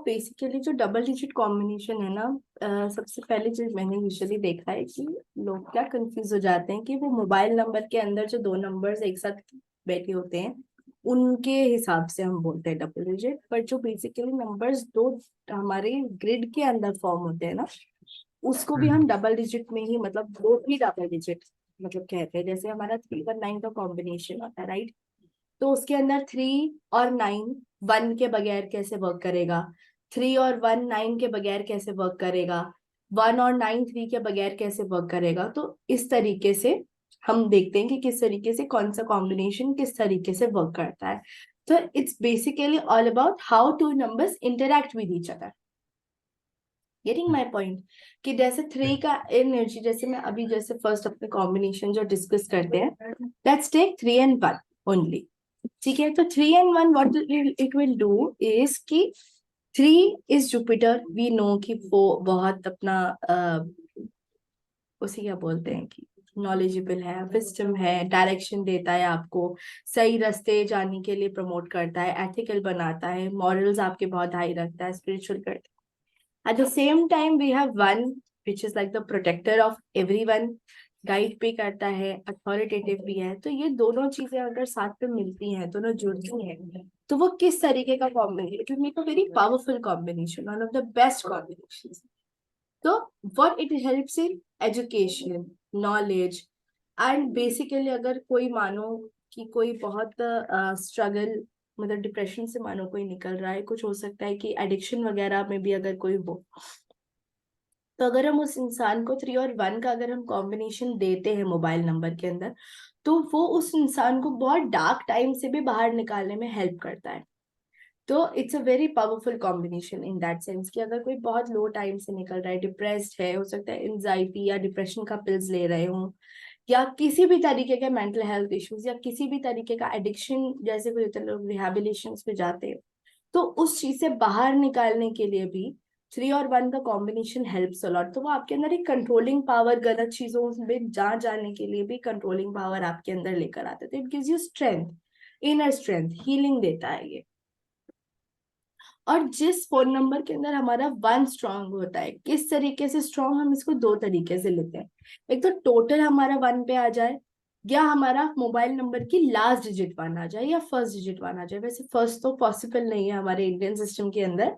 Basically जो double digit combination है ना, सबसे पहले जो मैंने यूजुअली देखा है कि लोग क्या कंफ्यूज हो जाते हैं कि वो मोबाइल नंबर के अंदर जो दो नंबर्स एक साथ बैठे होते हैं उनके हिसाब से हम बोलते हैं डबल डिजिट, पर जो बेसिकली नंबर्स दो हमारे ग्रिड के अंदर फॉर्म होते हैं ना, उसको भी हम हम्म। डबल डिजिट में ही, मतलब दो ही डबल डिजिट मतलब कहते हैं। जैसे हमारा 3 और 9 का कॉम्बिनेशन होता है, राइट? तो उसके अंदर 3 और 9 1 के बगैर कैसे वर्क करेगा, 3 और 1 9 के बगैर कैसे वर्क करेगा, 1 और 9 3 के बगैर कैसे वर्क करेगा। तो इस तरीके से हम देखते हैं कि किस तरीके से कौन सा कॉम्बिनेशन किस तरीके से वर्क करता है। तो it's basically all about how two numbers interact with each other. Getting my point? कि जैसे 3 का एनर्जी, जैसे मैं अभी जैसे फर्स्ट अपने कॉम्बिनेशन जो डिस्कस करते हैं, लेट्स टेक 3 and 1 ओनली। ठीक है, तो 3 and 1 what it will do is कि 3 इज जुपिटर, वी नो कि वो बहुत अपना उसे क्या बोलते हैं कि नॉलेजेबल है, विजडम है, डायरेक्शन देता है आपको, सही रास्ते जाने के लिए प्रमोट करता है, एथिकल बनाता है, मॉरल्स आपके बहुत हाई रखता है, स्पिरिचुअल करता है। At the same time we have 1 which is like the protector of everyone, guide भी करता है, अथॉरिटेटिव भी है। तो ये दोनों चीजें अगर साथ में मिलती हैं, दोनों जुड़ती हैं, तो वो किस तरीके का combination, it will make a very powerful combination, one of the best combination. तो what it helps in education, knowledge, and basically अगर कोई मानो कि कोई बहुत स्ट्रगल, मतलब डिप्रेशन से मानो कोई निकल रहा है, कुछ हो सकता है कि एडिक्शन वगैरह में भी अगर कोई हो, तो अगर हम उस इंसान को 3 और 1 का अगर हम कॉम्बिनेशन देते हैं मोबाइल नंबर के अंदर, तो वो उस इंसान को बहुत डार्क टाइम से भी बाहर निकालने में हेल्प करता है। तो it's a very powerful combination in that sense कि अगर कोई बहुत लो टाइम से निकल रहा है, डिप्रेस्ड है, हो सकता है एंजाइटी या डिप्रेशन का पिल्स ले रहे हो, या किसी भी तरीके के मेंटल हेल्थ इश्यूज, या किसी भी तरीके का एडिक्शन, जैसे कोई होता है, लोग रिहेबिलिटेशन पे जाते हैं, तो उस चीज से बाहर निकालने के लिए भी 3 और 1 का कॉम्बिनेशन हेल्प्स अलॉट। तो वो आपके अंदर एक कंट्रोलिंग पावर, गलत चीजों में जा जाने के लिए भी कंट्रोलिंग पावर आपके अंदर लेकर आते थे। It gives you strength, inner strength, healing देता है ये। और जिस फोन नंबर के अंदर हमारा 1 स्ट्रांग होता है, किस तरीके से स्ट्रांग, हम इसको दो तरीके से लेते हैं। एक तो टोटल हमारा 1 पे आ जाए, या हमारा मोबाइल नंबर की लास्ट डिजिट 1 आ जाए, या फर्स्ट डिजिट 1 आ जाए। वैसे फर्स्ट तो पॉसिबल नहीं है हमारे इंडियन सिस्टम के अंदर,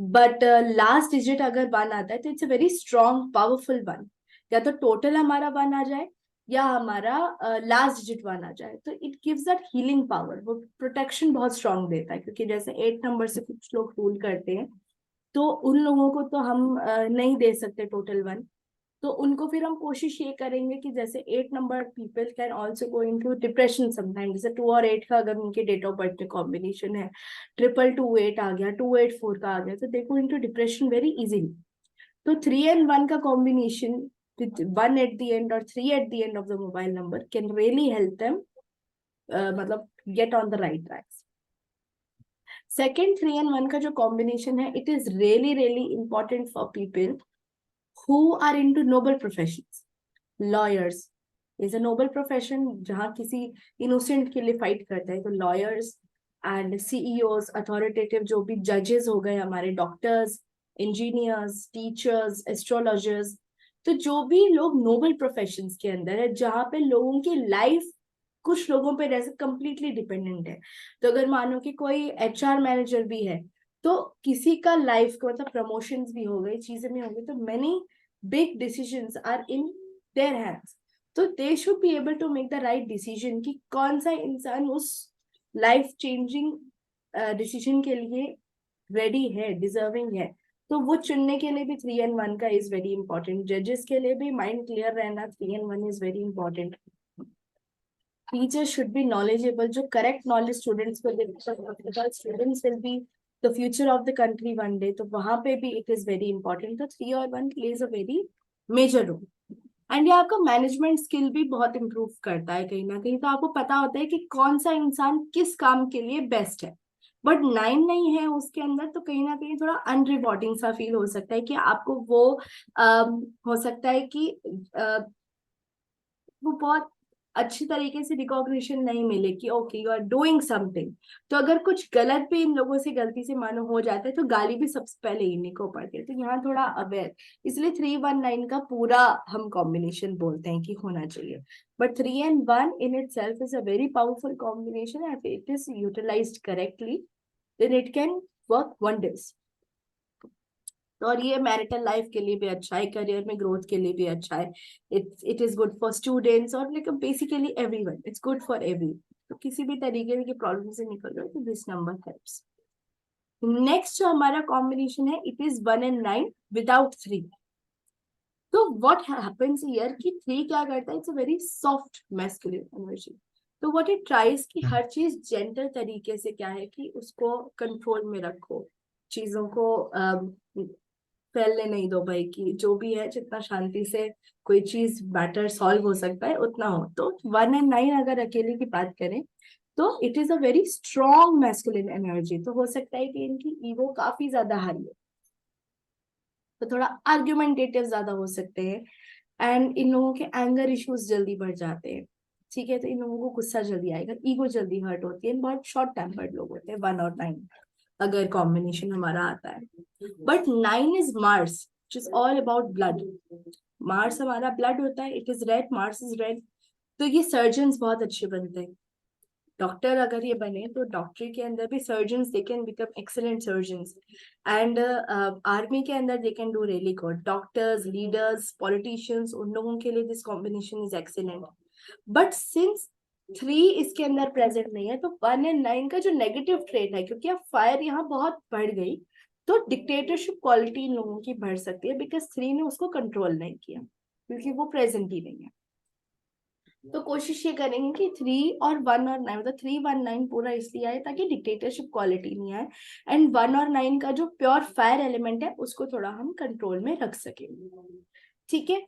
बट लास्ट डिजिट अगर 1 आता है तो it's a very strong powerful 1। या तो टोटल हमारा 1 आ जाए, या हमारा लास्ट डिजिट 1 आ जाए, तो it gives that healing power, वो प्रोटेक्शन बहुत स्ट्रांग देता है। क्योंकि जैसे 8 नंबर से कुछ लोग रूल करते हैं, तो उन लोगों को तो हम नहीं दे सकते टोटल 1। तो उनको फिर हम कोशिश ये करेंगे कि जैसे 8 number people can also go into depression sometime, जैसे 2 और 8 का अगर उनके डेट ऑफ बर्थ में कॉम्बिनेशन है, 222 आ गया, 284 का आ गया, तो देखो इनटू डिप्रेशन वेरी इजीली। तो 3 and 1 का combination with 1 at the end or 3 at the end of the mobile number can really help them, मतलब get on the right tracks. Second, 3 and 1 का जो कॉम्बिनेशन है, it is really really important for people who are into noble professions. Lawyers is a noble profession जहाँ किसी innocent के लिए fight करता है, तो lawyers and CEOs, authoritative जो भी judges हो गए, हमारे डॉक्टर्स, इंजीनियर्स, टीचर्स, एस्ट्रोलॉजर्स, तो जो भी लोग नोबल प्रोफेशंस के अंदर है, जहाँ पे लोगों की लाइफ कुछ लोगों पे जैसे कंप्लीटली डिपेंडेंट है। तो अगर मानो कि कोई HR मैनेजर भी है, तो किसी का लाइफ को, मतलब प्रमोशंस भी हो गई, चीजें भी हो गई, तो many big decisions are in their hands. तो they should be able to make the right decision कि कौन सा इंसान उस लाइफ चेंजिंग डिसीजन के लिए रेडी है, डिजर्विंग है। तो वो चुनने के लिए भी 3 and 1 का इज वेरी इंपॉर्टेंट। जजेस के लिए भी माइंड क्लियर रहना, 3 and 1 is very important. Teachers should be knowledgeable, जो करेक्ट नॉलेज स्टूडेंट्स को देते, students will be the future of the country one day, तो वहां पे भी इट इज वेरी इंपॉर्टेंट। तो 3 और 1 plays a very major role. And ये आपका मैनेजमेंट स्किल भी बहुत इंप्रूव करता है कहीं ना कहीं। तो आपको पता होता है कि कौन सा इंसान किस काम के लिए बेस्ट है। बट 9 नहीं है उसके अंदर, तो कहीं ना कहीं थोड़ा अनरिवॉर्डिंग सा फील हो सकता है कि आपको वो हो सकता है कि वो बहुत अच्छी तरीके से रिकॉग्निशन नहीं मिले कि okay you are doing something, तो अगर कुछ गलत भी इन लोगों से गलती से मानो हो जाता है तो गाली भी सबसे पहले इन्हीं को पड़ती है। तो यहाँ थोड़ा अवेयर, इसलिए 319 का पूरा हम कॉम्बिनेशन बोलते हैं कि होना चाहिए। But 3 and 1 in itself is a very powerful combination. If it is utilized correctly, then it can work wonders. और ये मैरिटल लाइफ के लिए भी अच्छा है, करियर में ग्रोथ के लिए भी अच्छा है। It is good for students और like basically everyone, it's good for every. तो किसी भी तरीके की प्रॉब्लम से निकल रहे हो तो दिस नंबर हेल्प्स। नेक्स्ट जो हमारा कॉम्बिनेशन है, इट इज 1 and 9 विदाउट 3। तो व्हाट हैपेंस हियर कि 3 क्या करता है, it's a very soft masculine energy. तो व्हाट इट ट्राइज कि हर चीज जेंटल तरीके से क्या है कि उसको कंट्रोल में रखो, चीजों को फैलने नहीं दो भाई, कि जो भी है जितना शांति से कोई चीज मैटर सॉल्व हो सकता है उतना हो। तो 1 and 9 अगर अकेले की बात करें तो it is a very strong masculine energy. तो हो सकता है कि इनकी ईगो काफी ज्यादा हाई है, तो थोड़ा आर्ग्यूमेंटेटिव ज्यादा हो सकते हैं, एंड इन लोगों के एंगर इश्यूज जल्दी बढ़ जाते हैं। ठीक है, तो इन लोगों को गुस्सा जल्दी आएगा, ईगो जल्दी हर्ट होती है, बहुत शॉर्ट टेम्पर्ड लोग होते हैं 1 और 9 अगर कॉम्बिनेशन हमारा आता है। But 9 is Mars which is all about blood. Mars हमारा ब्लड होता है, it is red, Mars is red. तो ये सर्जन्स बहुत अच्छे बनते हैं। डॉक्टर अगर ये बने तो डॉक्टरी के अंदर भी surgeons they can become excellent surgeons, and army के अंदर they can do really good. Doctors, leaders, politicians, उन लोगों के लिए this combination is excellent. But since 3 इसके अंदर प्रेजेंट नहीं है, तो 1 and 9 का जो नेगेटिव ट्रेट है, क्योंकि अब फायर यहाँ बहुत बढ़ गई, तो डिक्टेटरशिप क्वालिटी इन लोगों की बढ़ सकती है, बिकॉज 3 ने उसको कंट्रोल नहीं किया, क्योंकि वो प्रेजेंट ही नहीं है। तो कोशिश ये करेंगे कि 3 और 1 और 9, मतलब 319 पूरा इसलिए आए ताकि डिक्टेटरशिप क्वालिटी नहीं आए, एंड 1 और 9 का जो प्योर फायर एलिमेंट है उसको थोड़ा हम कंट्रोल में रख सके। ठीक है,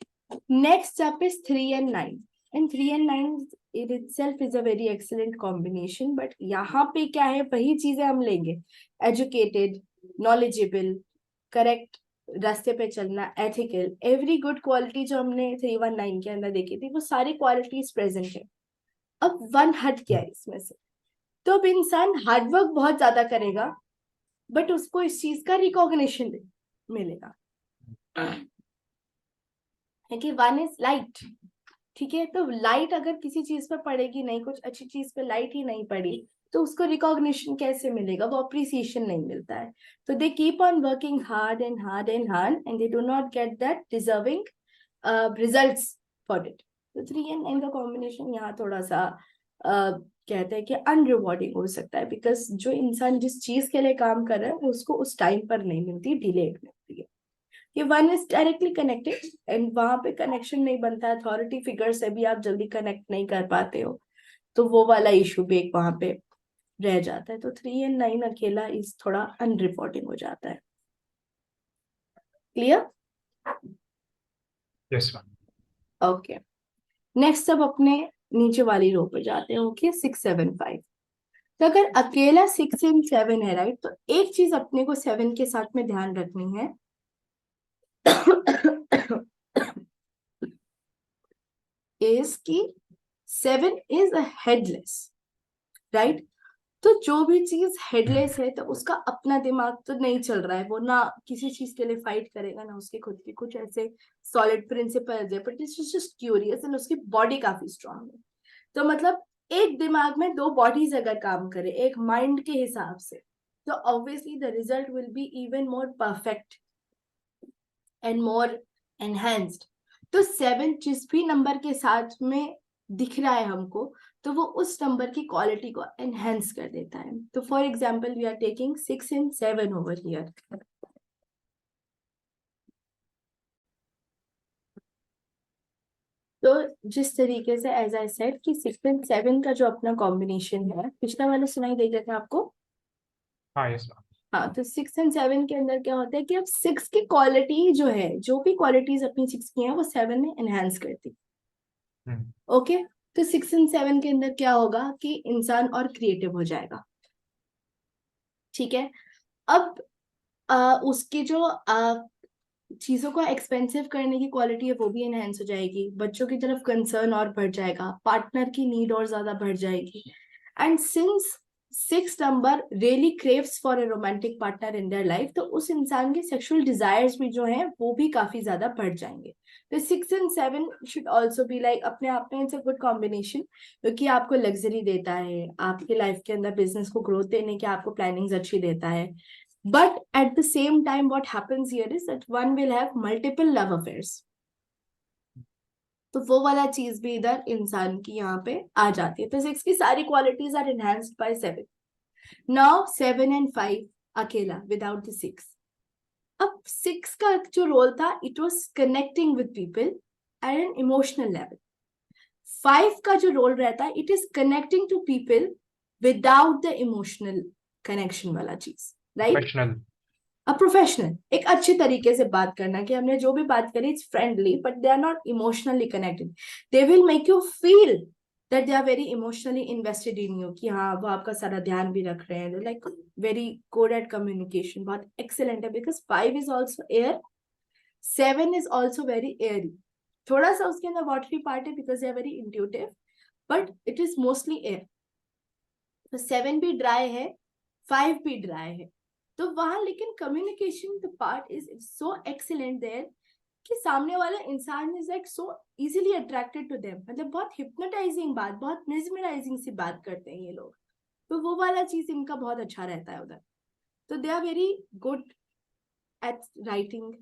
next up is 3 and 9, and 3 and 9 it itself is a very excellent combination, but यहाँ पे क्या है, वही चीजें हम लेंगे, एजुकेटेड, नॉलेजेबल, करेक्ट रास्ते पे चलना, एथिकल, एवरी गुड क्वालिटी जो हमने 319 के अंदर देखी थी वो सारी क्वालिटीज प्रेजेंट है। अब 1 हट गया है इसमें से, तो अब इंसान हार्डवर्क बहुत ज्यादा करेगा बट उसको इस चीज का रिकॉग्निशन मिलेगा, है कि 1 इज लाइट। ठीक है, तो लाइट अगर किसी चीज पर पड़ेगी नहीं, कुछ अच्छी चीज पे लाइट ही नहीं पड़ी, तो उसको रिकॉग्निशन कैसे मिलेगा, वो अप्रिसिएशन नहीं मिलता है। तो they keep on working hard and hard and hard and they do not get that deserving results for it. तो 3 and 9 का कॉम्बिनेशन यहाँ थोड़ा सा कहते हैं कि अनरिवॉर्डिंग हो सकता है, बिकॉज जो इंसान जिस चीज के लिए काम कर रहा है उसको उस टाइम पर नहीं मिलती, डिलेड मिलती है। ये 1 इज डायरेक्टली कनेक्टेड, एंड वहां पे कनेक्शन नहीं बनता, अथॉरिटी फिगर से भी आप जल्दी कनेक्ट नहीं कर पाते हो, तो वो वाला इशू भी एक वहां पे रह जाता है। तो 3 and 9 अकेला इस थोड़ा अनरिपोर्टिंग हो जाता है। Clear? Yes ma'am. Okay, next अब अपने नीचे वाली रो पे जाते हैं। ओके, 6 7 5। तो अगर अकेला 6 and 7 है, राइट, तो एक चीज अपने को 7 के साथ में ध्यान रखनी है इज कि 7 इज अ हेडलेस, राइट। तो जो भी चीज हेडलेस है तो उसका अपना दिमाग तो नहीं चल रहा है, वो ना किसी चीज के लिए फाइट करेगा, ना उसके खुद के कुछ ऐसे सॉलिड प्रिंसिपल्स है, but it's just curious, and उसकी बॉडी काफी स्ट्रांग है। तो मतलब एक दिमाग में 2 बॉडीज अगर काम करे एक माइंड के हिसाब से, तो obviously the result will be even more perfect and more enhanced. तो 7 जिस भी नंबर के साथ में दिख रहा है हमको, तो वो उस नंबर की क्वालिटी को एनहेंस कर देता है। तो for example we are taking 6 and 7 over here. तो जिस तरीके से एज आई सेड कि 6 and 7 का जो अपना कॉम्बिनेशन है, पिछला वाला सुनाई दे रहा था आपको? हाँ यस मैम। हाँ, तो 6 and 7 के अंदर क्या होता है कि अब 6 की क्वालिटी जो है, जो भी क्वालिटीज अपनी 6 की हैं वो 7 में एनहेंस करती। ओके, तो 6 and 7 के अंदर क्या होगा कि इंसान और क्रिएटिव हो जाएगा। ठीक है, अब उसकी जो चीजों को एक्सपेंसिव करने की क्वालिटी है वो भी एनहेंस हो जाएगी, बच्चों की तरफ कंसर्न और बढ़ जाएगा, पार्टनर की नीड और ज्यादा बढ़ जाएगी। And since 6 number really craves for a romantic partner in their life, तो उस इंसान के सेक्सुअल डिजायर्स भी जो हैं वो भी काफी ज्यादा बढ़ जाएंगे। तो 6 and 7 should also be like, अपने आप में इट्स अ गुड कॉम्बिनेशन, क्योंकि आपको लग्जरी देता है, आपके लाइफ के अंदर बिजनेस को ग्रोथ देने की आपको प्लानिंग्स अच्छी देता है। But at the same time, what happens here is that one will have multiple love affairs. तो वो वाला चीज भी इधर इंसान की यहाँ पे आ जाती है। तो 6 की सारी qualities are enhanced by 7। Now 7 and 5 अकेला विदाउट द 6। अब 6 का जो रोल था, it was connecting with people at an emotional level. 5 का जो रोल रहता है, it is connecting to people without the emotional connection वाला चीज, राइट? Professional. अ प्रोफेशनल, एक अच्छे तरीके से बात करना कि हमने जो भी बात करी it's friendly, but they are not emotionally connected. They will make you feel that they are very emotionally invested in you, कि हाँ वो आपका सारा ध्यान भी रख रहे हैं, like very good at communication, बहुत एक्सेलेंट है। Because 5 is also air, 7 is also very airy, थोड़ा सा उसके अंदर वाटरी पार्ट है because they are very intuitive, but it is mostly air. तो 7 भी ड्राई है, 5 भी ड्राई है, तो वहां लेकिन communication the part is so excellent there कि सामने वाला इंसान is like so easily attracted to them, मतलब बहुत हिप्नोटाइजिंग बात, बहुत मेस्मराइजिंग सी बात करते हैं ये लोग। तो वो वाला चीज इनका बहुत अच्छा रहता है उधर। तो they are very good at writing,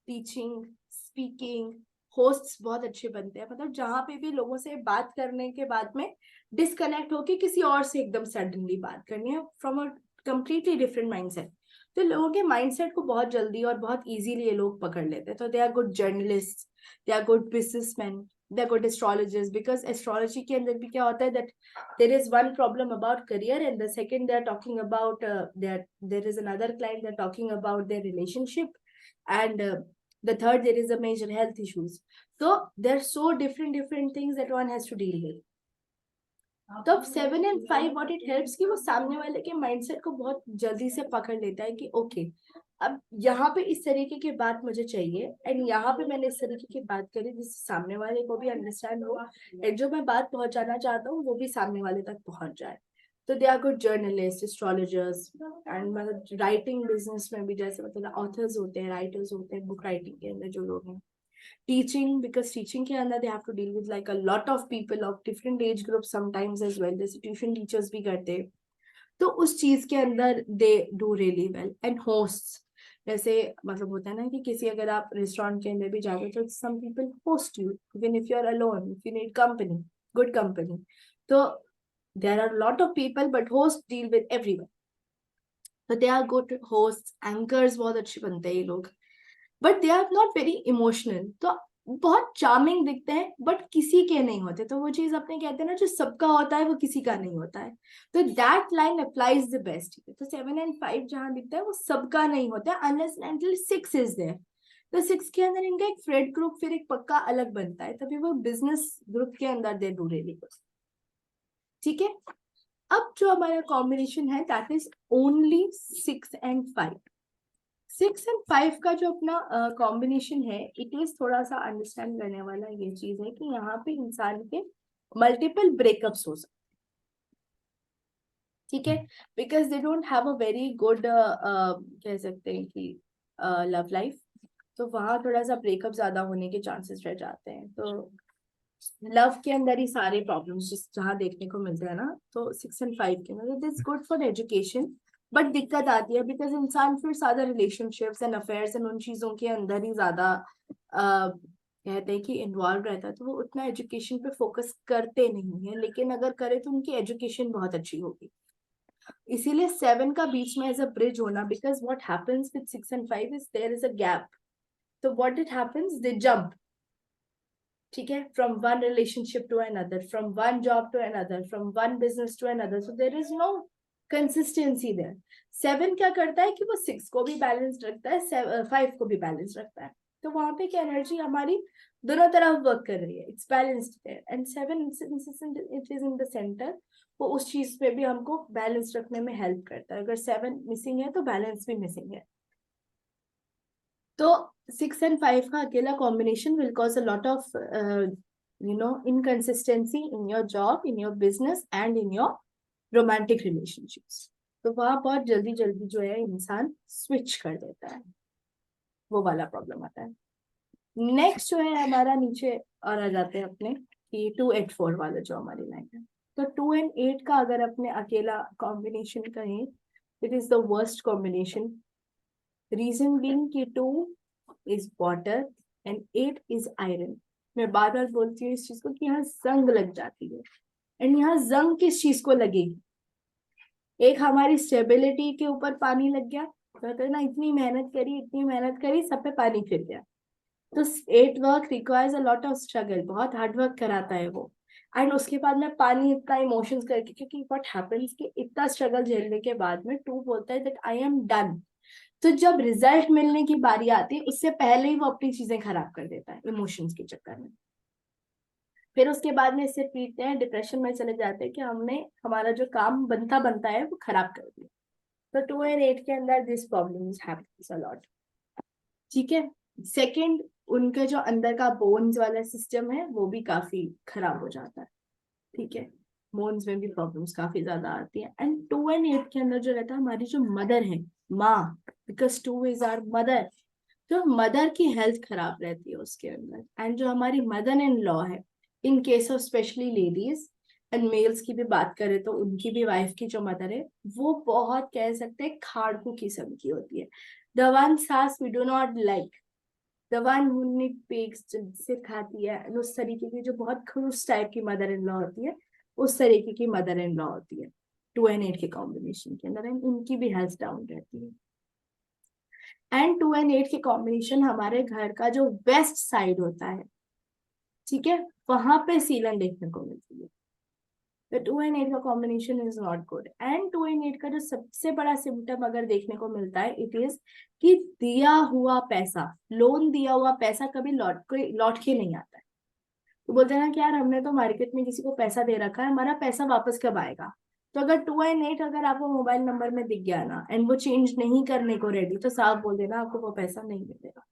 teaching, speaking, hosts बहुत अच्छे बनते हैं, मतलब जहां पे भी लोगों से बात करने के बाद में डिस्कनेक्ट होके किसी और से एकदम सडनली बात करनी है from a completely different mindset, तो लोगों के माइंडसेट को बहुत जल्दी और बहुत इजीली ये लोग पकड़ लेते हैं। तो they are good journalist, they are good businessman, they are good astrologers, because astrology के अंदर भी क्या होता है that there is one problem about career and the second they are talking about there is another client they are talking about their relationship, and the third there is a major health issues. So there are so different things that one has to deal with. तो 7 and 5 what it helps कि वो सामने वाले के mindset को बहुत जल्दी से पकड़ लेता है कि ओके अब यहाँ पे इस तरीके की बात मुझे चाहिए, एंड यहाँ पे मैंने इस तरीके की बात करी जिससे सामने वाले को भी अंडरस्टैंड हो, एंड जो मैं बात पहुंचाना चाहता हूँ वो भी सामने वाले तक पहुंच जाए। तो they are good journalist, astrologers, and मतलब राइटिंग बिजनेस में भी जैसे मतलब ऑथर्स होते हैं, राइटर्स होते हैं, बुक राइटिंग के अंदर जो लोग हैं, teaching, because teaching के अंदर they have to deal with like a lot of people of different age groups sometimes as well, जैसे ट्यूशन टीचर्स भी करते हैं, तो उस चीज के अंदर they do really well. And hosts, जैसे मतलब होता है ना कि किसी अगर आप रेस्टोरेंट के अंदर भी जाते हो तो some people host you even if you are alone, if you need company, good company, तो there are lot of people but host deal with everyone, तो they are good host. Anchors बहुत अच्छे बनते हैं ये लोग, but they are not very emotional, तो बहुत चार्मिंग दिखते हैं बट किसी के नहीं होते। तो वो चीज अपने कहते हैं ना, जो सबका होता है वो किसी का नहीं होता है, तो that line applies the best. तो 7 and 5 जहां दिखता है वो सबका नहीं होता है unless and until 6 is there. तो 6 के अंदर इनका एक फ्रेंड ग्रुप फिर एक पक्का अलग बनता है, तभी वो बिजनेस ग्रुप के अंदर दे डू रियली गुड। ठीक है, अब जो हमारा कॉम्बिनेशन है that is only 6 and 5। 6 and 5 का जो अपना कॉम्बिनेशन है, इट इज थोड़ा सा अंडरस्टैंड करने वाला ये चीज है कि यहाँ पे इंसान के मल्टीपल ब्रेकअप्स हो सकते, ठीक है, because they don't have a very good कह सकते हैं कि लव लाइफ, तो वहां थोड़ा सा ब्रेकअप ज्यादा होने के चांसेस रह जाते हैं। तो लव के अंदर ही सारे प्रॉब्लम्स जिस जहाँ देखने को मिलते हैं ना, तो 6 and 5 के अंदर it is good for education, but दिक्कत आती है बिकॉज इंसान फिर ज्यादा रिलेशनशिप्स एंड अफेयर्स एंड उन चीजों के अंदर ही ज्यादा कहते हैं कि इन्वॉल्व रहता है, तो वो उतना एजुकेशन पे फोकस करते नहीं है, लेकिन अगर करे तो उनकी एजुकेशन बहुत अच्छी होगी। इसीलिए 7 का बीच में एज अ ब्रिज होना, because what happens with 6 and 5 is there is a gap, तो what it happens they jump, ठीक है, from one relationship to another, from one job to another, from one business to another, so there is no consistency there. 7 क्या करता है कि वो 6 को भी बैलेंस रखता है, 5 को भी बैलेंस रखता है, तो वहां पे क्या एनर्जी हमारी दोनों तरफ वर्क कर रही है, it's balanced there. And 7 it is in the center, वो उस चीज पे भी हमको बैलेंस रखने में हेल्प करता है। अगर 7 मिसिंग है तो बैलेंस भी मिसिंग है। तो 6 and 5 का अकेला combination will cause a lot of inconsistency in your job, in your business and in your romantic relationships. तो वहां बहुत जल्दी जल्दी जो है इंसान स्विच कर देता है, वो वाला प्रॉब्लम आता है। नेक्स्ट जो है हमारा नीचे और आ जाते हैं अपने कि 2 8 4 वाला जो हमारी लाइन है। तो 2 and 8 का अगर अपने अकेला कॉम्बिनेशन कहें, it is the worst combination. Reason being कि 2 is water and 8 is iron. मैं बार बार बोलती हूँ इस चीज को कि यहाँ जंग लग जाती है। एंड यहाँ जंग किस चीज को लगेगी? एक हमारी स्टेबिलिटी के ऊपर पानी लग गया, तो ना इतनी मेहनत करी, सब पे पानी फिर गया। तो 8 work requires a lot of struggle, बहुत हार्ड वर्क कराता है वो। एंड उसके बाद में पानी इतना इमोशंस करके, क्योंकि व्हाट हैपेंस कि इतना स्ट्रगल झेलने के बाद में 2 बोलता है दैट आई एम डन। तो जब रिजल्ट मिलने की बारी आती है उससे पहले ही वो अपनी चीजें खराब कर देता है इमोशंस के चक्कर में। फिर उसके बाद में इससे पीटते हैं, डिप्रेशन में चले जाते हैं कि हमने हमारा जो काम बनता बनता है वो खराब कर दिया। तो 2 and 8 के अंदर this problem happens a lot. ठीक है। सेकंड, उनके जो अंदर का बोन्स वाला सिस्टम है वो भी काफी खराब हो जाता है। ठीक है। बोन्स में भी प्रॉब्लम्स काफी ज्यादा आती है। एंड 2 and 8 के अंदर जो रहता है हमारी जो मदर है, माँ, बिकॉज 2 इज आवर मदर, तो मदर की हेल्थ खराब रहती है उसके अंदर। एंड जो हमारी मदर इन लॉ है, in case of specially ladies and males की भी बात करें तो उनकी भी वाइफ की जो मदर है वो बहुत कह सकते हैं खाड़कू किस्म की होती है। द वन सास we do not like, the one who nitpicks, सिर खाती है, उस तरीके की जो बहुत खड़ूस टाइप की मदर इन लॉ होती है, उस तरीके की मदर इन लॉ होती है 2 and 8 के कॉम्बिनेशन के अंदर। एंड उनकी भी हेल्थ डाउन रहती है। एंड 2 and 8 के कॉम्बिनेशन हमारे घर का जो वेस्ट साइड होता है, ठीक है, वहां पे सीलन देखने को मिलती है। तो 2 and 8 का combination is not good. And 2 and 8 का जो सबसे बड़ा सिम्टम अगर देखने को मिलता है इट इज कि दिया हुआ पैसा, लोन दिया हुआ पैसा कभी लौट के नहीं आता है। तो बोलते हैं ना कि यार हमने तो मार्केट में किसी को पैसा दे रखा है, हमारा पैसा वापस कब आएगा? तो अगर 2 and 8 अगर आपको मोबाइल नंबर में दिख गया ना एंड वो चेंज नहीं करने को रेडी, तो साफ बोल देना आपको वो पैसा नहीं मिलेगा।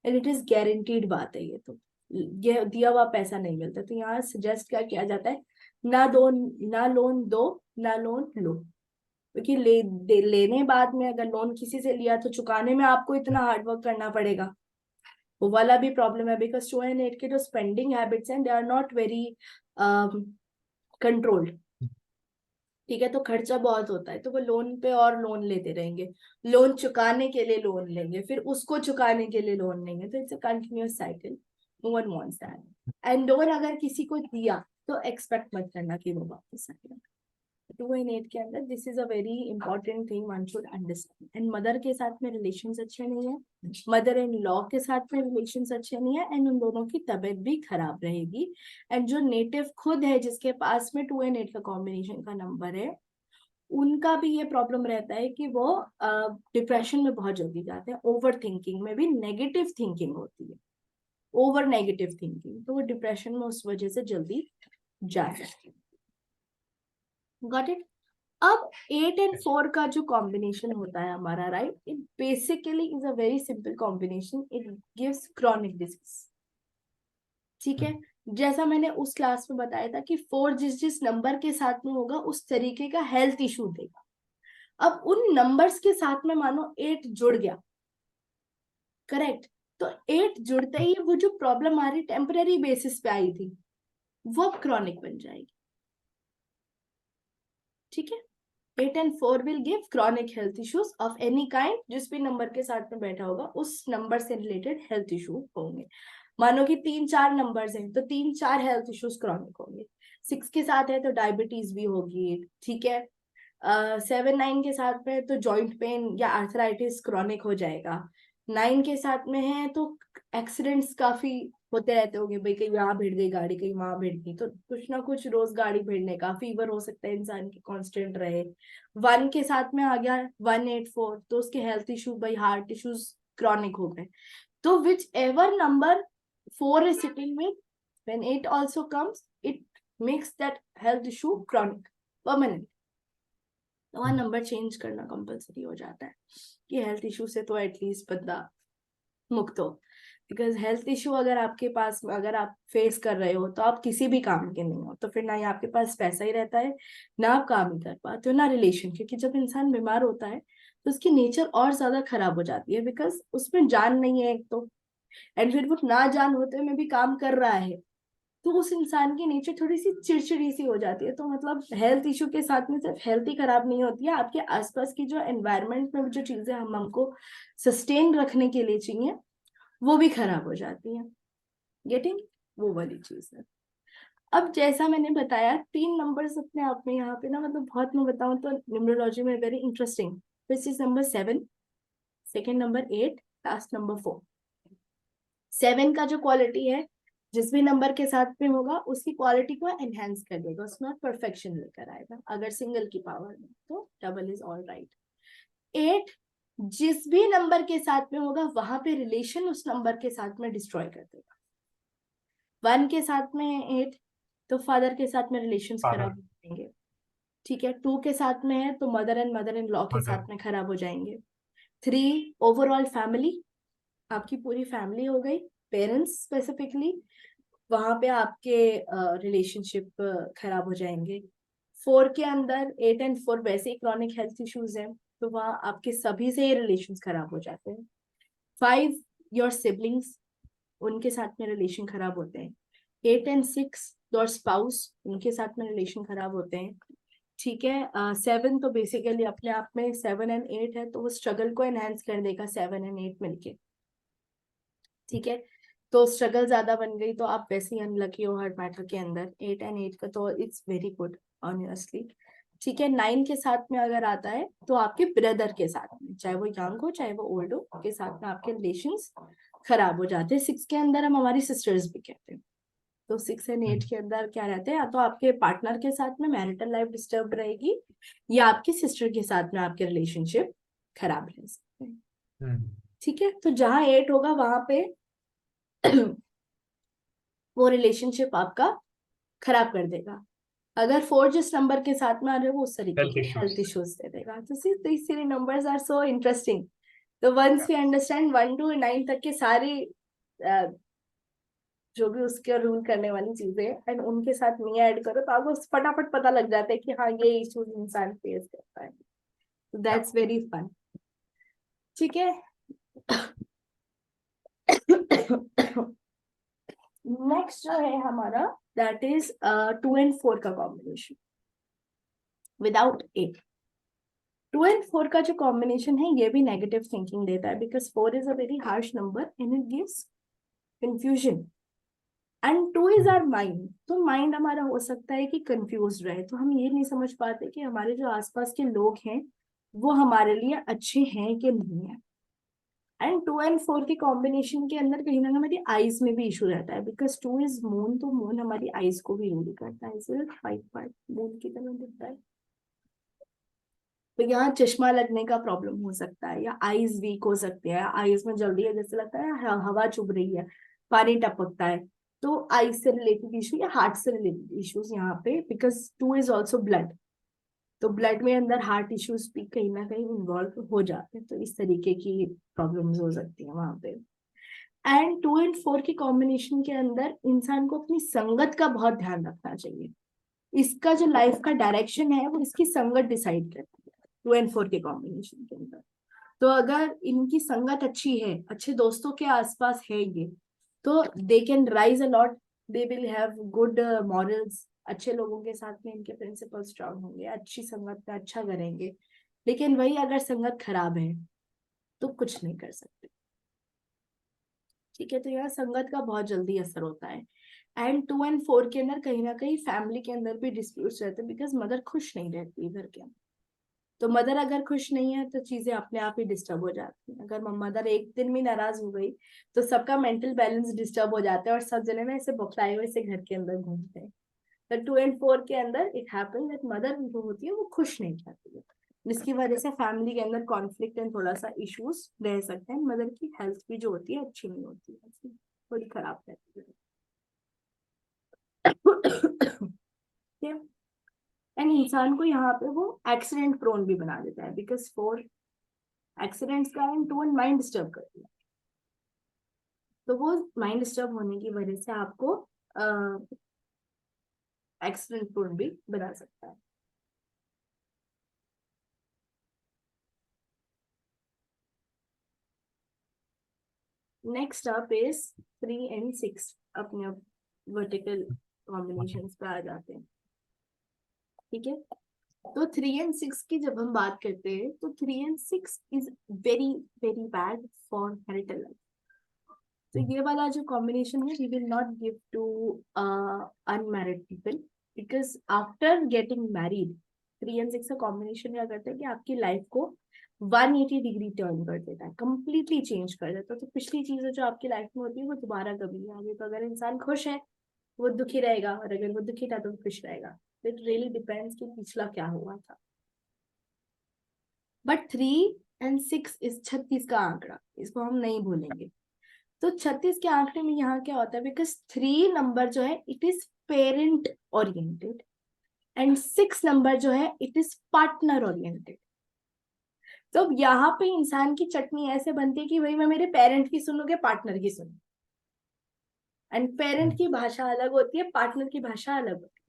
एंड इट इज गारंटीड बात है ये तो, ये दिया हुआ पैसा नहीं मिलता। तो यहाँ सजेस्ट क्या किया जाता है, ना लोन दो, ना लोन लो। क्योंकि लेने बाद में अगर लोन किसी से लिया तो चुकाने में आपको इतना हार्ड वर्क करना पड़ेगा, वो वाला भी प्रॉब्लम है। बिकॉज 2 and 8 के जो स्पेंडिंग हैबिट्स हैं they are not very controlled. ठीक है। तो खर्चा बहुत होता है, तो वो लोन पे और लोन लेते रहेंगे, लोन चुकाने के लिए लोन लेंगे, फिर उसको चुकाने के लिए लोन लेंगे। तो it's a continuous cycle, no one wants that. And loan अगर किसी को दिया तो एक्सपेक्ट मत करना कि वो वापस आएगा। 2 and 8 के अंदर this is a very important thing one should understand. And mother के साथ में रिलेशंस अच्छे नहीं है, मदर इन लॉ के साथ में रिलेशंस अच्छे नहीं है, एंड उन दोनों की तबीयत भी खराब रहेगी। एंड जो नेटिव खुद है जिसके पास में 2 and 8 का कॉम्बिनेशन का नंबर है, उनका भी ये प्रॉब्लम रहता है कि वो डिप्रेशन में बहुत जल्दी जाते हैं, ओवर थिंकिंग में भी नेगेटिव थिंकिंग होती है, ओवर नेगेटिव थिंकिंग, तो वो डिप्रेशन में उस वजह से जल्दी जा सकते हैं। Got it. अब 8 and 4 का जो कॉम्बिनेशन होता है हमारा, right, it basically is a very simple combination, it gives chronic disease. ठीक है। जैसा मैंने उस क्लास में बताया था कि 4 जिस जिस नंबर के साथ में होगा उस तरीके का हेल्थ इशू देगा। अब उन नंबर्स के साथ में मानो 8 जुड़ गया, करेक्ट, तो 8 जुड़ते ही वो जो प्रॉब्लम आ रही टेम्पररी बेसिस पे आई थी वो अब क्रॉनिक बन जाएगी। ठीक है। 8 and 4 will give chronic health issues of any kind, जिस भी नंबर के साथ में बैठा होगा उस नंबर से रिलेटेड हेल्थ इशू होंगे। मानो कि 3 4 नंबर्स हैं तो 3 4 हेल्थ इश्यूज क्रॉनिक होंगे। 6 के साथ है तो डायबिटीज भी होगी। ठीक है। 7 9 के साथ में तो जॉइंट पेन या आर्थराइटिस क्रॉनिक हो जाएगा। 9 के साथ में है तो एक्सीडेंट्स काफी होते रहते होंगे, भाई कहीं यहाँ भिड़ गई गाड़ी, कहीं वहां भिड़ गई, तो कुछ ना कुछ रोज गाड़ी भिड़ने का, फीवर हो सकता है इंसान की कांस्टेंट रहे। 1 के साथ में आ गया 1 8 4, तो उसके हेल्थ इशू, भाई हार्ट इश्यूज क्रॉनिक हो गए। तो which ever number 4 is sitting with, when 8 also comes, it makes that health issue chronic, permanent। तो वहां नंबर चेंज करना कंपलसरी हो जाता है कि हेल्थ इशू से तो एटलीस्ट बंदा मुक्त हो। बिकॉज हेल्थ इशू अगर आपके पास, अगर आप फेस कर रहे हो, तो आप किसी भी काम के नहीं हो, तो फिर ना ही आपके पास पैसा ही रहता है, ना आप काम ही कर पाते हो, ना रिलेशन। क्योंकि जब इंसान बीमार होता है तो उसकी नेचर और ज्यादा खराब हो जाती है, बिकॉज उसमें जान नहीं है एक तो, एंड फिर वो ना जान होते में भी काम कर रहा है, तो उस इंसान की नेचर थोड़ी सी चिड़चिड़ी सी हो जाती है। तो मतलब हेल्थ इशू के साथ में सिर्फ हेल्थ ही खराब नहीं होती है, आपके आसपास की जो एनवायरनमेंट में जो चीजें हमको सस्टेन रखने के लिए चाहिए, वो भी खराब हो जाती है। गेटिंग, वो वाली चीज है। अब जैसा मैंने बताया, 3 नंबर्स अपने आप में यहाँ पे ना, मतलब बहुत मैं बताऊं तो न्यूमरोलॉजी में very interesting. First is number 7, second number 8, last number 4। 7 का जो क्वालिटी है, जिस भी नंबर के साथ में होगा उसकी क्वालिटी को एनहेंस कर देगा, उसमें परफेक्शन लेकर आएगा। अगर सिंगल की पावर में तो डबल इज ऑल राइट। 8 जिस भी नंबर के साथ में होगा वहां पे रिलेशन उस नंबर के साथ में डिस्ट्रॉय कर देगा। 1 के साथ में 8 तो फादर के साथ में रिलेशंस father, खराब हो जाएंगे। ठीक है, 2 के साथ में है तो mother and mother in law के mother, साथ में खराब हो जाएंगे। 3 ओवरऑल फैमिली, आपकी पूरी फैमिली हो गई, पेरेंट्स स्पेसिफिकली, वहां पे आपके रिलेशनशिप खराब हो जाएंगे। 4 के अंदर 8 और 4 वैसे ही क्रॉनिक हेल्थ इश्यूज हैं, तो वहाँ आपके सभी से ही रिलेशन खराब हो जाते हैं। 5 योर सिबलिंग्स, उनके साथ में रिलेशन खराब होते हैं। 8 एंड 6 योर स्पाउस, उनके साथ में रिलेशन खराब होते हैं। ठीक है, 7 तो बेसिकली अपने आप में 7 एंड 8 है, तो वो स्ट्रगल को एनहेंस कर देगा 7 एंड 8 मिलके। ठीक है, तो स्ट्रगल ज्यादा बन गई तो आप वैसे ही अनलकी हो हर मैटर के अंदर। 8 एंड 8 का तो इट्स वेरी गुड ऑनेस्टली। ठीक है, 9 के साथ में अगर आता है तो आपके ब्रदर के साथ में, चाहे वो यंग हो चाहे वो ओल्ड हो, के साथ में आपके रिलेशंस खराब हो जाते हैं। 6 के अंदर हम हमारी सिस्टर्स भी कहते हैं। तो 6 एंड 8 के अंदर क्या रहते हैं, या तो आपके पार्टनर के साथ में मैरिटल लाइफ डिस्टर्ब रहेगी, या आपकी सिस्टर के साथ में आपके रिलेशनशिप खराब रह सकते हैं। ठीक है, तो जहां 8 होगा वहां पे वो रिलेशनशिप आपका खराब कर देगा। अगर 4 जिस नंबर के साथ में आ रहे हो वो उस तरीके health के issues. हेल्थ इश्यूज दे देगा। तो सी these three numbers are so interesting. तो वंस वी अंडरस्टैंड 1 to 9 तक के सारी जो भी उसके रूल करने वाली चीजें एंड उनके साथ नहीं ऐड करो, तो आपको फटाफट पता लग जाता है कि हाँ ये इश्यूज इंसान फेस करता है। Yeah. That's very fun. ठीक है। नेक्स्ट जो है हमारा, दैट इज 2 and 4 का कॉम्बिनेशन विदाउट 8। 2 and 4 का जो कॉम्बिनेशन है ये भी नेगेटिव थिंकिंग देता है, because 4 is a very harsh number and it gives confusion, and 2 is our mind. तो माइंड हमारा हो सकता है कि कंफ्यूज रहे, तो हम ये नहीं समझ पाते कि हमारे जो आसपास के लोग हैं वो हमारे लिए अच्छे हैं कि नहीं है। एंड 2 and 4 के कॉम्बिनेशन के अंदर कहीं ना कहीं हमारी आईज में भी इशू रहता है, बिकॉज 2 इज मून, तो मून हमारी आईज को भी रूल करता है, इसलिए 5 पार्ट मून की तरह दिखता है। तो यहाँ चश्मा लगने का प्रॉब्लम हो सकता है, या आईज वीक हो सकती है, आईज में जल्दी है, जैसे लगता है हवा चुभ रही है, पानी टपकता है। तो आईज से रिलेटेड इशू या हार्ट से रिलेटेड इश्यूज यहाँ पे, बिकॉज 2 इज ऑल्सो ब्लड, तो ब्लड में अंदर हार्ट इश्यूज भी कहीं ना कहीं इन्वॉल्व हो जाते हैं, तो इस तरीके की प्रॉब्लम्स हो सकती है वहां पे। एंड 2 and 4 की कॉम्बिनेशन के अंदर इंसान को अपनी संगत का बहुत ध्यान रखना चाहिए। इसका जो लाइफ का डायरेक्शन है वो इसकी संगत डिसाइड करती है 2 and 4 के कॉम्बिनेशन के अंदर। तो अगर इनकी संगत अच्छी है, अच्छे दोस्तों के आसपास है ये, तो they can rise a lot, they will have good morals, अच्छे लोगों के साथ में इनके प्रिंसिपल स्ट्रांग होंगे, अच्छी संगत में अच्छा करेंगे। लेकिन वही अगर संगत खराब है तो कुछ नहीं कर सकते। ठीक है, तो यहाँ संगत का बहुत जल्दी असर होता है। एंड 2 and 4 के अंदर कहीं ना कहीं फैमिली के अंदर भी डिस्प्यूट्स रहते हैं, बिकॉज मदर खुश नहीं रहती घर के अंदर। तो मदर अगर खुश नहीं है तो चीजें अपने आप ही डिस्टर्ब हो जाती हैं। अगर मदर एक दिन भी नाराज हो गई तो सबका मेंटल बैलेंस डिस्टर्ब हो जाता है, और सब जने ना ऐसे बौखलाए हुए से घर के अंदर घूमते हैं। तो 2 and 4 के अंदर इट हैपन दैट मदर जो होती है वो खुश नहीं रहती है, जिसकी वजह से फैमिली के अंदर कॉन्फ्लिक्ट एंड थोड़ा सा इश्यूज रह सकते हैं। मदर की हेल्थ भी जो होती है अच्छी नहीं होती है, थोड़ी खराब रहती है। एंड इंसान को यहाँ पे वो एक्सीडेंट प्रोन भी बना देता है, बिकॉज 4 एक्सीडेंट्स का एंड 2 माइंड डिस्टर्ब करती है। तो वो माइंड डिस्टर्ब होने की वजह से आपको एक्सीडेंट प्रोन भी बना सकता है। Next up is 3 and 6। अपने वर्टिकल कॉम्बिनेशंस पे आ जाते हैं। ठीक है, तो 3 and 6 की जब हम बात करते हैं तो 3 and 6 is very very bad for marital life. तो ये वाला जो कॉम्बिनेशन है we will not give to unmarried people, because after getting married 3 and 6 का कॉम्बिनेशन क्या करता है कि आपकी लाइफ को 180 डिग्री टर्न कर देता है, कंप्लीटली चेंज कर देता है। तो पिछली चीजें जो आपकी लाइफ में होती है वो दोबारा कभी नहीं आएगी। तो अगर इंसान खुश है वो दुखी रहेगा, और अगर वो दुखी था तो वो खुश रहेगा। इट रियली डिपेंड्स कि पिछला क्या हुआ था। बट 3 and 6 इस 36 का आंकड़ा, इसको हम नहीं भूलेंगे। तो 36 के आंकड़े में यहाँ क्या होता है, बिकॉज 3 नंबर जो है it is parent oriented and 6 number जो है इट इज पार्टनर ओरिएंटेड। तो यहाँ पे इंसान की चटनी ऐसे बनती है कि भाई मैं मेरे पेरेंट की सुनूंगे, पार्टनर की सुनूं। एंड पेरेंट की भाषा अलग होती है, पार्टनर की भाषा अलग होती है।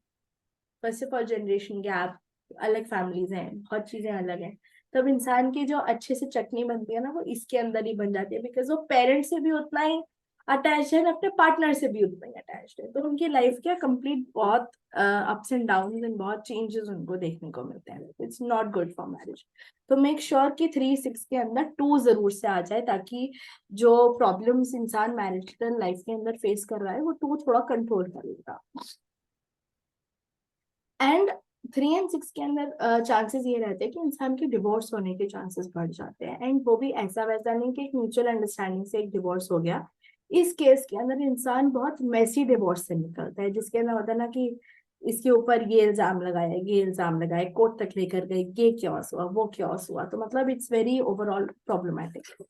First of all generation gap, अलग फैमिलीज हैं, बहुत चीजें अलग हैं। तब इंसान की जो अच्छे से चटनी बनती है ना वो इसके अंदर ही बन जाती है, बिकॉज वो पेरेंट से भी उतना ही अटैच है, अपने पार्टनर से भी उतना ही अटैच है। तो उनकी लाइफ क्या कंप्लीट बहुत अप्स एंड डाउन एंड बहुत चेंजेस उनको देखने को मिलते हैं। It's not good for marriage. तो मेक श्योर कि 3 6 के अंदर 2 जरूर से आ जाए, ताकि जो प्रॉब्लम्स इंसान मैरिटल लाइफ के अंदर फेस कर रहा है वो 2 थोड़ा कंट्रोल कर लेगा। एंड 3 and 6 के अंदर चांसेस ये रहते हैं कि इंसान के डिवोर्स होने के चांसेस बढ़ जाते हैं। एंड वो भी ऐसा वैसा नहीं कि एक म्यूचुअल अंडरस्टैंडिंग से एक डिवोर्स हो गया। इस केस के अंदर इंसान बहुत मैसी डिवोर्स से निकलता है, जिसके अंदर होता है ना कि इसके ऊपर ये इल्जाम लगाया, ये इल्जाम लगाए, कोर्ट तक लेकर गए, ये क्या हुआ, वो क्या हुआ। तो मतलब इट्स वेरी ओवरऑल प्रॉब्लमेटिक।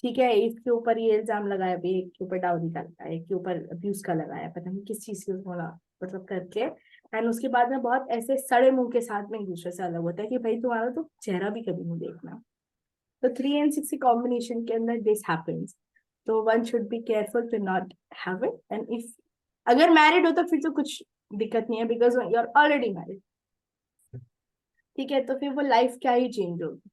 ठीक है, इसके ऊपर ये इल्जाम लगाया, भी एक के ऊपर डाउरी का लगाया, एक के ऊपर अब्यूज का लगाया, पता नहीं किस चीज की बोला, मतलब करके। एंड उसके बाद में बहुत ऐसे सड़े मुंह के साथ में एक दूसरे से अलग होता है कि भाई तुम्हारा तो चेहरा भी कभी नहीं देखना। तो 3 and 6 की कॉम्बिनेशन के अंदर दिस हैपेंस। तो one should be careful to not have it. And if अगर मैरिड हो तो फिर तो कुछ दिक्कत नहीं है, because you are already married. ठीक है, तो फिर वो लाइफ क्या ही चेंज होगी।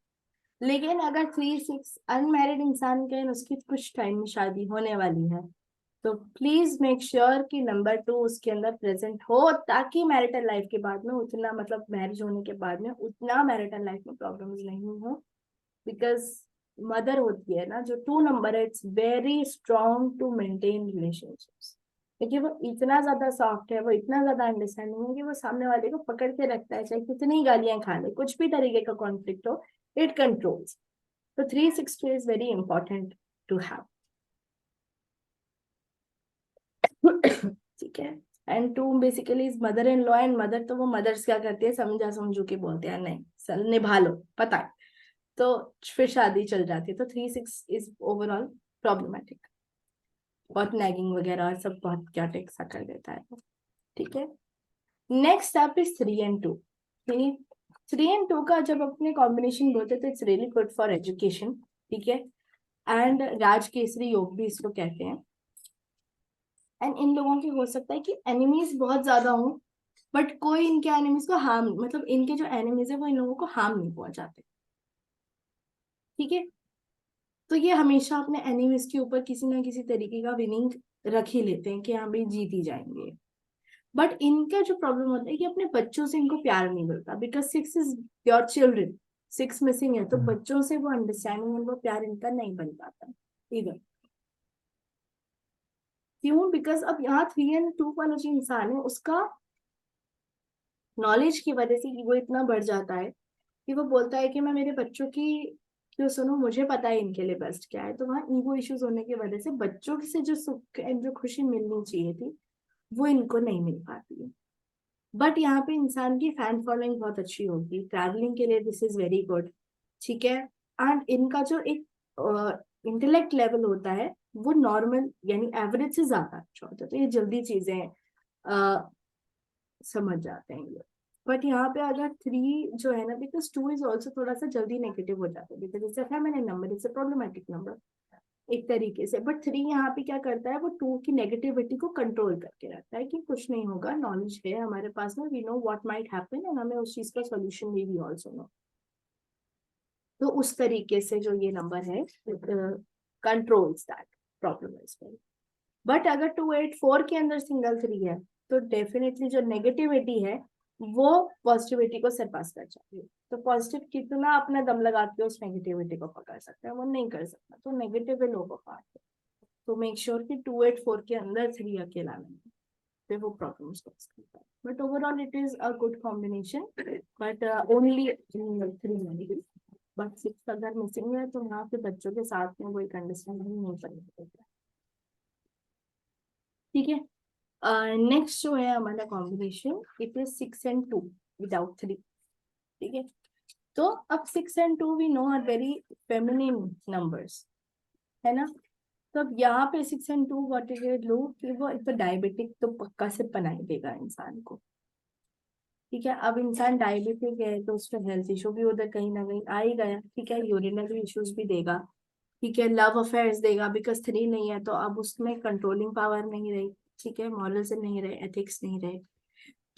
लेकिन अगर 3 6 अनमैरिड इंसान के उसकी कुछ टाइम में शादी होने वाली है, तो प्लीज मेक श्योर कि नंबर 2 उसके अंदर प्रेजेंट हो, ताकि मैरिटल लाइफ के बाद में उतना, मतलब मैरिज होने के बाद में उतना मैरिटल लाइफ में प्रॉब्लम्स नहीं हो। बिकॉज मदर होती है ना जो 2 नंबर है, it's very strong to maintain relationships. क्योंकि वो इतना ज्यादा सॉफ्ट है, वो इतना ज्यादा अंडरस्टैंडिंग है कि वो सामने वाले को पकड़ के रखता है, चाहे कितनी गालियां खा ले, कुछ भी तरीके का कॉन्फ्लिक्ट हो, इट कंट्रोल्स। तो 3 6 is very important to have. ठीक है। And 2 basically is mother in law. And mother तो वो मदर्स क्या करती है, समझा समझू के बोलते हैं, नहीं सर निभा लो, पता है, तो फिर शादी चल जाती है। तो 3 6 इज ओवरऑल प्रॉब्लमेटिक, बहुत नैगिंग वगैरह और सब बहुत क्या टेक्सा कर देता है। ठीक है, नेक्स्ट आप इज 3 and 2। 3 and 2 का जब अपने कॉम्बिनेशन बोलते हैं तो it's really good for education. ठीक है, एंड राज केसरी योग भी इसको कहते हैं। एंड इन लोगों की हो सकता है कि एनिमीज बहुत ज्यादा हो, बट कोई इनके एनिमीज को हार्म, मतलब इनके जो एनिमीज है वो इन लोगों को हार्म नहीं पहुंचाते। ठीक है, तो ये हमेशा अपने एनिमीज के ऊपर किसी ना किसी तरीके का विनिंग रख ही लेते हैं कि हाँ भाई जीत ही जाएंगे। बट इनका जो प्रॉब्लम होता है कि अपने बच्चों से इनको प्यार नहीं मिलता, because 6 is your children. 6 missing है, तो बच्चों से वो अंडरस्टैंडिंग और वो प्यार इनका नहीं बन पाता इधर। क्यों? बिकॉज अब यहाँ 3 and 2 वाला जो इंसान है उसका नॉलेज की वजह से वो इतना बढ़ जाता है कि वो बोलता है कि मैं मेरे बच्चों की क्यों सुनूं, मुझे पता है इनके लिए बेस्ट क्या है। तो वहाँ ईगो इश्यूज होने की वजह से बच्चों से जो सुख एंड जो खुशी मिलनी चाहिए थी वो इनको नहीं मिल पाती है। बट यहाँ पे इंसान की फैन फॉलोइंग बहुत अच्छी होगी, ट्रैवलिंग के लिए दिस इज वेरी गुड। ठीक है, एंड इनका जो एक इंटेलेक्ट लेवल होता है वो नॉर्मल यानी एवरेज से ज्यादा अच्छा होता है। तो ये जल्दी चीजें समझ जाते हैं ये। बट यहाँ पे अगर 3 जो है ना, बिकॉज 2 इज ऑल्सो थोड़ा सा जल्दी नेगेटिव हो जाता है, because it's a feminine number, it's a problematic number. एक तरीके से। बट 3 यहाँ पे क्या करता है, वो 2 की नेगेटिविटी को कंट्रोल करके रखता है कि कुछ नहीं होगा, नॉलेज है हमारे पास में, we know what might happen, and हमें उस चीज का सॉल्यूशन भी ऑल्सो नो। तो उस तरीके से जो ये नंबर है controls that problem as well. But अगर 284 के अंदर सिंगल 3 है तो डेफिनेटली जो नेगेटिविटी है वो पॉजिटिविटी को सरपास कर जाती है। तो पॉजिटिव कितना अपना दम लगा के उस नेगेटिविटी को पकड़ सकता है, वो नहीं कर सकता, तो नेगेटिव है लो पार्ट है। तो मेक श्योर कि 284 के अंदर 3 अकेला नहीं है, फिर वो प्रॉब्लम सॉल्व करता है। But overall it is a good combination, but only 3 but 6 अगर मिसिंग है तो वहाँ पे बच्चों के साथ में वो एक अंडरस्टैंडिंग नहीं कर। ठीक है, नेक्स्ट जो है हमारा combination, it is 6 and 2 without 3। ठीक है, तो अब 6 and 2 we know are very feminine numbers, है ना। तो अब यहाँ पे 6 and 2 व्हाट इज इट, लो कि वो एक तो डायबिटिक तो पक्का से बनाई देगा इंसान को। ठीक है, अब इंसान डायबिटिक है तो उसका हेल्थ इशू भी उधर कहीं ना कहीं आ ही गया। ठीक है, यूरिनरी इश्यूज भी देगा। ठीक है, लव अफेयर्स देगा, बिकॉज 3 नहीं है तो अब उसमें कंट्रोलिंग पावर नहीं रही। ठीक है, मॉरल से नहीं रहे, एथिक्स नहीं रहे,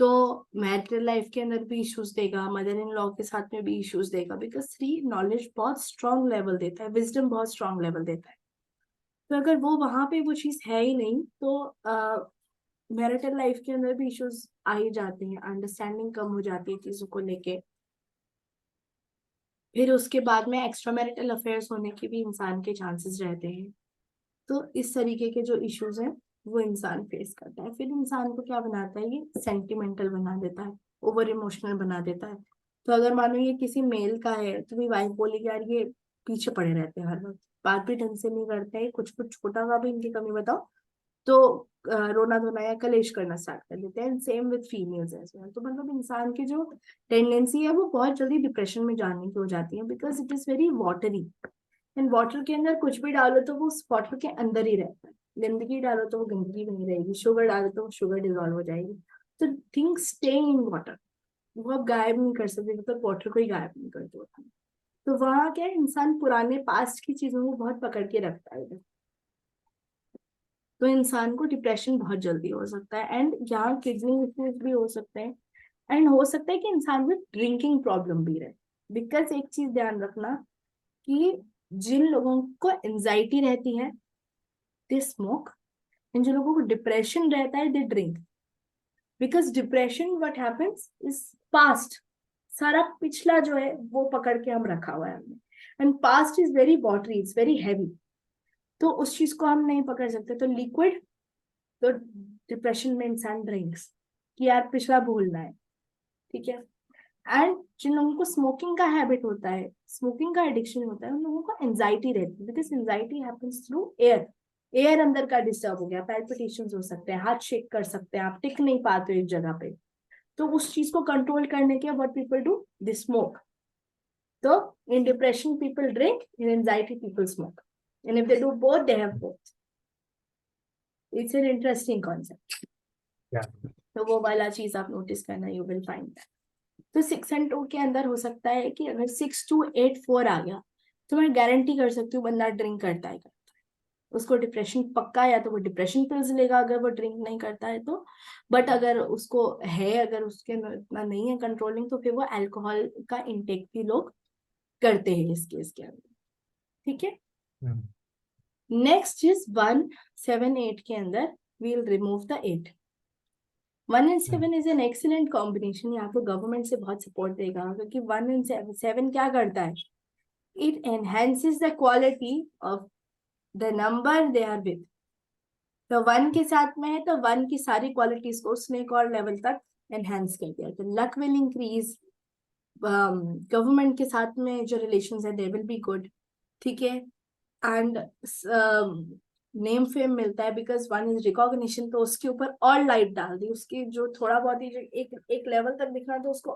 तो मैरिटल लाइफ के अंदर भी इश्यूज देगा, मदर इन लॉ के साथ में भी इश्यूज देगा, बिकॉज 3 नॉलेज बहुत स्ट्रॉन्ग लेवल देता है, विजडम बहुत स्ट्रॉन्ग लेवल देता है। तो अगर वो वहां पे वो चीज है ही नहीं तो मैरिटल लाइफ के अंदर भी इश्यूज आ ही जाते हैं, अंडरस्टैंडिंग कम हो जाती है चीजों को लेके। फिर उसके बाद में एक्स्ट्रा मैरिटल अफेयर्स होने के भी इंसान के चांसेस रहते हैं। तो इस तरीके के जो इश्यूज हैं वो इंसान फेस करता है। फिर इंसान को क्या बनाता है, ये सेंटिमेंटल बना देता है, ओवर इमोशनल बना देता है। तो अगर मानो ये किसी मेल का है तो भी वाइफ बोलेगी यार ये पीछे पड़े रहते हैं हर वक्त, बात भी ढंग से नहीं करते हैं, कुछ कुछ छोटा सा भी इनकी कमी बताओ तो रोना धोना या कलेश करना स्टार्ट कर देते हैं। Same with females as well. तो मतलब इंसान की जो टेंडेंसी है वो बहुत जल्दी डिप्रेशन में जाने की हो जाती है, because it is very watery. And water के अंदर कुछ भी डालो तो वो उस वाटर के अंदर ही रहता है, गंदगी डालो तो वो गंदगी बनी रहेगी, शुगर डालो तो वो शुगर डिजॉल्व हो जाएगी। तो थिंग्स स्टे इन वाटर, वो आप गायब नहीं कर सकते, मतलब वाटर को ही गायब नहीं करते होता। तो वहाँ क्या है, इंसान पुराने पास्ट की चीजों को बहुत पकड़ के रखता है, तो इंसान को डिप्रेशन बहुत जल्दी हो सकता है, एंड यहाँ किडनी इश्यूज भी हो सकते हैं। एंड हो सकता है कि इंसान में ड्रिंकिंग प्रॉब्लम भी रहे, बिकॉज एक चीज ध्यान रखना कि जिन लोगों को एंजाइटी रहती है दे स्मोक, एंड जिन लोगों को डिप्रेशन रहता है they drink. Because depression what happens is past, सारा पिछला जो है वो पकड़ के हम रखा हुआ है हमने, and past is very watery, it's very heavy, तो उस चीज को हम नहीं पकड़ सकते। तो लिक्विड, तो डिप्रेशन में इंसान ड्रिंक्स कि यार पिछला भूलना है। ठीक है, एंड जिन लोगों को स्मोकिंग का हैबिट होता है, स्मोकिंग का एडिक्शन होता है, उन लोगों को एंजाइटी रहती है, because anxiety happens through air, air अंदर का डिस्टर्ब हो गया, पैल्पिटेशंस हो सकते हैं, हार्ट शेक कर सकते हैं, आप टिक नहीं पाते हो एक जगह पे। तो उस चीज को कंट्रोल करने के what people do, they smoke. तो in depression people drink, in anxiety people smoke, and if they do both they have both. It's an interesting concept. Yeah. तो वो वाला चीज आप नोटिस करना, यू विल फाइंड। तो 6 and 2 के अंदर हो सकता है कि अगर 6284 आ गया तो मैं गारंटी कर सकती हूँ बंदा ड्रिंक करता है, उसको डिप्रेशन पक्का है, या तो वो डिप्रेशन पिल्स लेगा अगर वो ड्रिंक नहीं करता है तो। बट अगर उसको है, अगर उसके इतना नहीं है कंट्रोलिंग, तो फिर वो अल्कोहल का इंटेक भी लोग करते हैं इस केस के अंदर। ठीक है, Hmm. नेक्स्ट इज 178 के अंदर we'll remove the 8। 1 and 7 is an excellent combination, यहाँ पे गवर्नमेंट से बहुत सपोर्ट देगा, क्योंकि 1 and 7 क्या करता है, it enhances the quality of the number they are with. तो 1 के साथ में है तो 1 की सारी क्वालिटीज को उसने एक और लेवल तक एनहेंस कर दिया, तो लक विल इंक्रीज, गवर्नमेंट के साथ में जो रिलेशन है दे विल बी गुड। ठीक है, एंड नेम फेम मिलता है, बिकॉज 1 इज रिकॉग्निशन, तो उसके ऊपर और लाइट डाल दी, उसकी जो थोड़ा बहुत ही जो एक लेवल तक दिखना तो उसको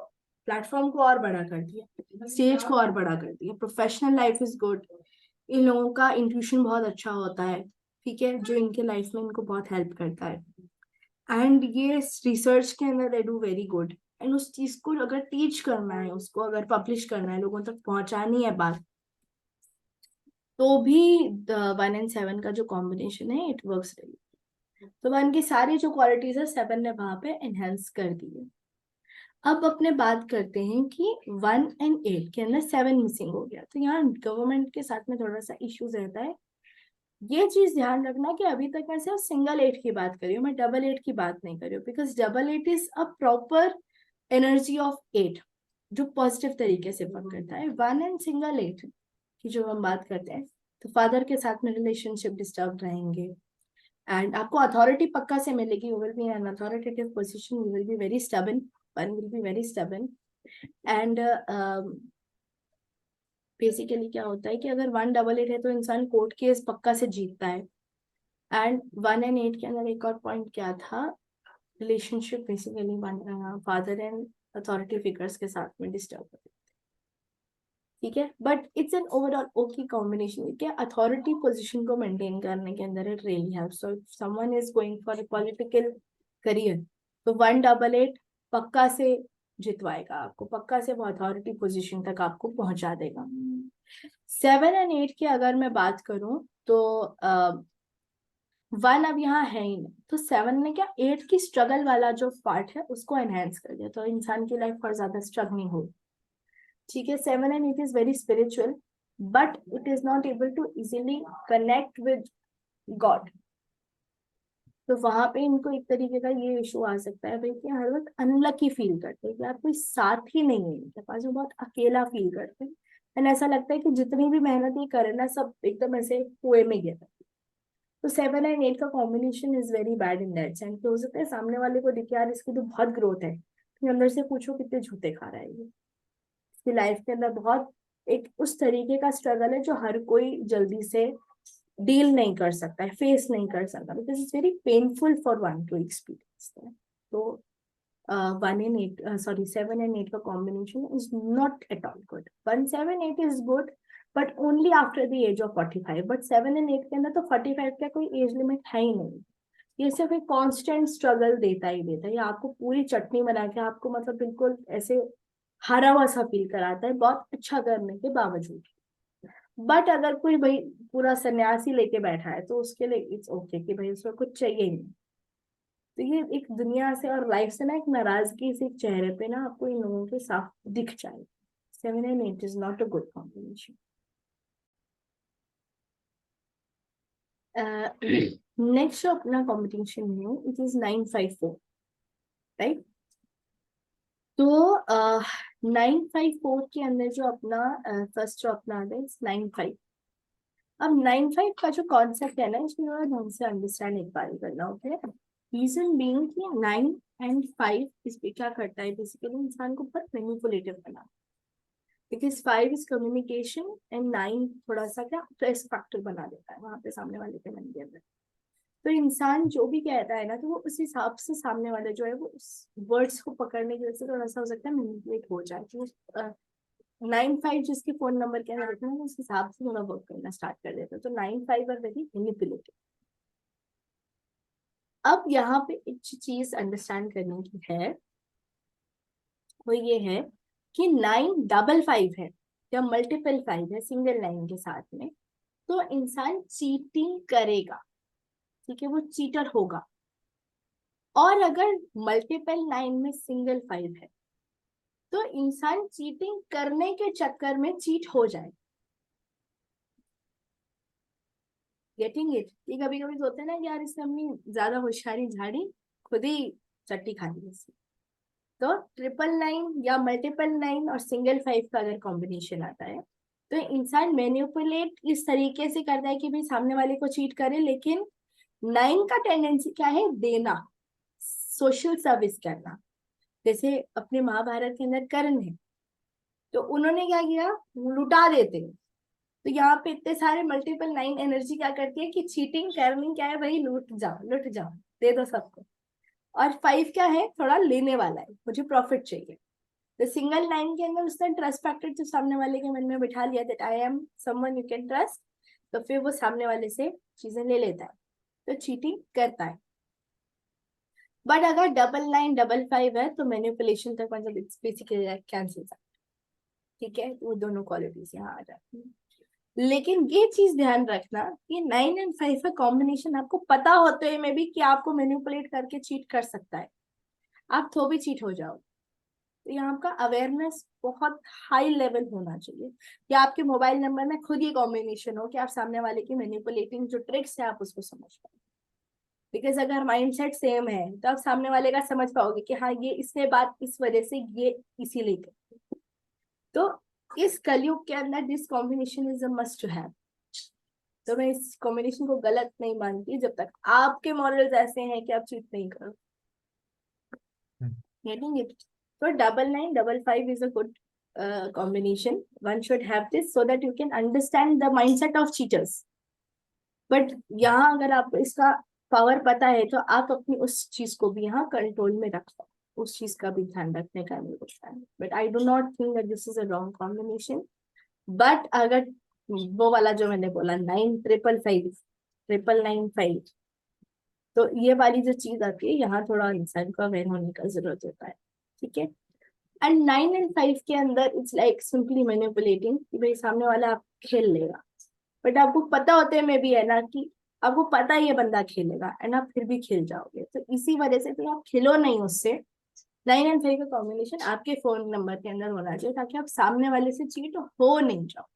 प्लेटफॉर्म को और बड़ा कर दिया, स्टेज को और बड़ा कर दिया। प्रोफेशनल लाइफ इज गुड, इन लोगों का इंट्यूशन बहुत अच्छा होता है। ठीक है, जो इनके लाइफ में इनको बहुत हेल्प करता है, एंड ये रिसर्च के अंदर they do very good. And उस चीज को अगर टीच करना है, उसको अगर पब्लिश करना है, लोगों तक पहुंचानी है बात, तो भी 1 and 7 का जो कॉम्बिनेशन है इट वर्क्स really। तो 1 की सारी जो क्वालिटीज है 7 ने वहां पे एनहेंस कर दी है। अब अपने बात करते हैं कि 1 and 8 के अंदर 7 मिसिंग हो गया, तो यहाँ गवर्नमेंट के साथ में थोड़ा सा इश्यूज रहता है। ये चीज ध्यान रखना कि अभी तक मैं सिर्फ सिंगल 8 की बात कर रही हूँ, मैं डबल 8 की बात नहीं कर रही हूँ, because double 8 is a proper energy of 8 जो पॉजिटिव तरीके से वर्क करता है। 1 and 8 की जो हम बात करते हैं, तो फादर के साथ में रिलेशनशिप डिस्टर्ब रहेंगे, एंड आपको अथॉरिटी पक्का से मिलेगी, you will B N authoritative position, you will be very stubborn, one will be very stubborn. And basically क्या होता है कि अगर 1 डबल 8 है तो इंसान कोर्ट केस पक्का से जीतता है। एंड 1 and 8 के अंदर एक और पॉइंट क्या था, relationship basically father and authority figures के साथ में डिस्टर्ब होते हैं, ठीक है। But it's an overall okay combination, क्या अथॉरिटी पोजीशन को मेंटेन करने के अंदर it really helps. So if someone is going for a political career, तो 1 डबल 8 पक्का से जितवाएगा आपको, पक्का से वो अथॉरिटी पोजीशन तक आपको पहुंचा देगा। 7 and 8 की अगर मैं बात करूं तो 1 अब यहाँ है ही नहीं, तो 7 ने क्या 8 की स्ट्रगल वाला जो पार्ट है उसको एनहेंस कर दिया, तो इंसान की लाइफ और ज्यादा स्ट्रगल नहीं हो, ठीक है। 7 and 8 is very spiritual, but it is not able to easily connect with God. तो वहां पे इनको एक तरीके का ये इशू आ सकता है भाई कि हर वक्त अनलकी फील करते हैं कि यार कोई साथ ही नहीं है इनके पास, वो बहुत अकेला फील करते हैं, एंड ऐसा लगता है कि जितनी भी मेहनत ये करे ना सब एकदम ऐसे कुएं में गिर। तो 7 and 8 का combination is very bad in that sense. तो हो सकता है सामने वाले को दिखे यार इसकी तो बहुत ग्रोथ है, फिर अंदर से पूछो कितने जूते खा रहा है ये, इसकी लाइफ के अंदर बहुत एक उस तरीके का स्ट्रगल है जो हर कोई जल्दी से डील नहीं कर सकता है, फेस नहीं कर सकता, because it's very painful for one to experience that. तो 1 and 8 सॉरी 7 and 8 का combination is not at all good. 1 7 8 is good but only after the age of 45, but 7 and 8 के अंदर तो 45 का कोई एज लिमिट है ही नहीं। ये सिर्फ एक कांस्टेंट स्ट्रगल देता ही देता है, ये आपको पूरी चटनी बना के आपको मतलब बिल्कुल ऐसे हरा हुआ सा फील कराता है बहुत अच्छा करने के बावजूद। बट अगर कोई भाई पूरा सन्यासी लेके बैठा है तो उसके लिए इट्स ओके कि भाई उसको कुछ चाहिए ही नहीं। तो ये एक दुनिया से और लाइफ से ना एक नाराजगी से चेहरे पे ना आपको इन लोगों के साफ दिख जाए। 7 and 8 is not a good combination. Next जो अपना कॉम्बिनेशन है इट इज 9 5 4, राइट। तो 9 5 4 के अंदर जो अपना फर्स्ट जो अपना आता है 9 5। अब 9 5 का जो कॉन्सेप्ट है ना इसमें थोड़ा ढंग से अंडरस्टैंड एक बार करना, ओके। रीजन बीइंग कि 9 and 5 इस पे क्या करता है, बेसिकली इंसान को बहुत मैनिपुलेटिव बना, बिकॉज 5 इज कम्युनिकेशन एंड 9 थोड़ा सा क्या प्रेस फैक्टर बना देता है वहां पे सामने वाले के मन के अंदर। तो इंसान जो भी कहता है ना तो वो उस हिसाब से सामने वाले जो है वो उस वर्ड्स को पकड़ने की वजह से थोड़ा सा हो सकता है मैनिपुलेट हो जाए, तो 9 5 जिसके फोन नंबर के अंदर रहते हैं उस हिसाब से थोड़ा वर्क करना स्टार्ट कर देते हैं। तो 9 5 आर वेरी मैनिपुलेटिव। अब यहाँ पे एक चीज अंडरस्टैंड करने की है, वो ये है कि 9 डबल 5 है या मल्टीपल 5 है सिंगल 9 के साथ में, तो इंसान चीटिंग करेगा, ठीक है, वो चीटर होगा। और अगर मल्टीपल 9 में सिंगल 5 है तो इंसान चीटिंग करने के चक्कर में चीट हो जाए। Getting it? ये कभी कभी होता है ना यार इसने अपनी ज्यादा होशियारी झाड़ी, खुद ही चट्टी खा ली इससे। तो 999 या मल्टीपल 9 और सिंगल 5 का अगर कॉम्बिनेशन आता है तो इंसान मैनिपुलेट इस तरीके से करता है कि भाई सामने वाले को चीट करे, लेकिन 9 का टेंडेंसी क्या है, देना, सोशल सर्विस करना। जैसे अपने महाभारत के अंदर कर्ण है, तो उन्होंने क्या किया, लुटा देते हैं। तो यहाँ पे इतने सारे मल्टीपल 9 एनर्जी क्या करती है कि चीटिंग करनी क्या है भाई, लुट जाओ, दे दो सबको। और 5 क्या है, थोड़ा लेने वाला है, मुझे प्रॉफिट चाहिए। तो सिंगल 9 के अंदर उसने ट्रस्ट फैक्टर जो सामने वाले के मन में बिठा लिया that I am someone you can trust, तो फिर वो सामने वाले से चीजें ले लेता है, तो चीटिंग करता है। बट अगर 9 डबल 5 है तो मैनिपुलेशन तक मतलब इट्स बेसिकली कैंसिल, ठीक है। वो दोनों क्वालिटीज यहाँ आ जाती है। लेकिन ये चीज ध्यान रखना कि 9 और 5 का कॉम्बिनेशन आपको पता होते हुए में भी कि आपको मैनिपुलेट करके चीट कर सकता है, आप तो भी चीट हो जाओ। तो यहाँ का अवेयरनेस बहुत हाई लेवल होना चाहिए, या आपके मोबाइल नंबर में खुद ही कॉम्बिनेशन हो कि आप सामने वाले की मैनिपुलेटिंग जो ट्रिक्स है आप उसको समझ पाए। बिकॉज अगर माइंडसेट सेम है तो आप सामने वाले का समझ पाओगे कि हाँ ये इसने बात इस वजह से ये इसीलिए कर। तो इस कलयुग के अंदर this combination is a must to have. तो मैं इस कॉम्बिनेशन को गलत नहीं मानती जब तक आपके मॉरल्स ऐसे हैं कि आप चीट नहीं करो। Getting it? So 9955 is a good combination. One should have this so that you can understand the mindset of cheaters. But यहाँ अगर आप इसका पावर पता है तो आप अपनी उस चीज को भी यहाँ कंट्रोल में रख सकते, उस चीज का भी ध्यान रखने का नहीं होता है। But I do not think that this is a wrong combination. But अगर वो वाला जो मैंने बोला 9555 99995, तो ये वाली जो चीज आती है यहाँ थोड़ा इंसान को अवेयर होने का जरूरत होता है। ठीक है। एंड 9 और 5 के अंदर इट्स लाइक सिंपली मैनिपुलेटिंग कि भाई सामने वाला आप खेल लेगा, बट आपको पता होते में भी है ना कि आपको पता ही ये बंदा खेलेगा एंड आप फिर भी खेल जाओगे, तो इसी वजह से फिर आप खेलो नहीं उससे। 9 और 5 का कॉम्बिनेशन आपके फोन नंबर के अंदर होना चाहिए ताकि आप सामने वाले से चीट हो नहीं जाओ।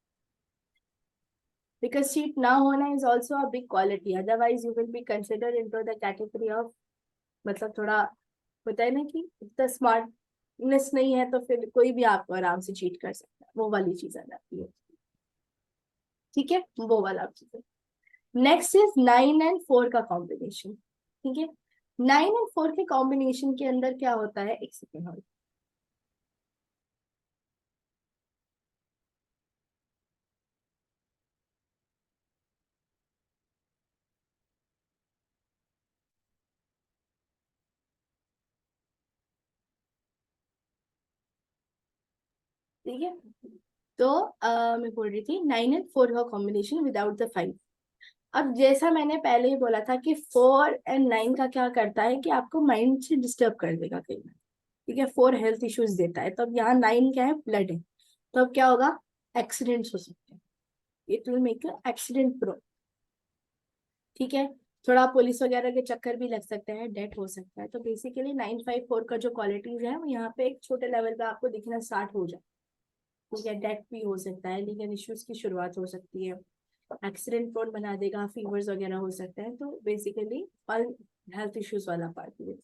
बिकॉज चीट ना होना is also a big quality, otherwise you will be consider in to the category of, मतलब थोड़ा होता है ना कि इतना स्मार्टनेस नहीं है तो फिर कोई भी आपको आराम से चीट कर सकता है, वो वाली चीज आ जाती है। ठीक है, वो वाला चीज। नेक्स्ट इज 9 और 4 का कॉम्बिनेशन। ठीक है, 9 और 4 के कॉम्बिनेशन के अंदर क्या होता है, एक सेकेंड हो। ठीक है, तो मैं बोल रही थी 9 और 4 का कॉम्बिनेशन विदाउट द 5। अब जैसा मैंने पहले ही बोला था कि 4 और 9 का क्या करता है कि आपको माइंड से डिस्टर्ब कर देगा कहीं ना। ठीक है, 4 हेल्थ इश्यूज देता है, तो अब यहाँ 9 क्या है, ब्लड है। तो अब क्या होगा, एक्सीडेंट्स हो सकते हैं, it will make accident pro. ठीक है, थोड़ा पुलिस वगैरह के चक्कर भी लग सकते हैं, डेथ हो सकता है। तो बेसिकली 954 का जो क्वालिटीज है वो यहाँ पे एक छोटे लेवल का आपको दिखना स्टार्ट हो जाए। ठीक है, डेथ भी हो सकता है, लीगल इश्यूज की शुरुआत हो सकती है, एक्सीडेंट प्रोन बना देगा, फीवर्स वगैरह हो सकते हैं। तो बेसिकली ऑल हेल्थ इश्यूज वाला पार्ट है।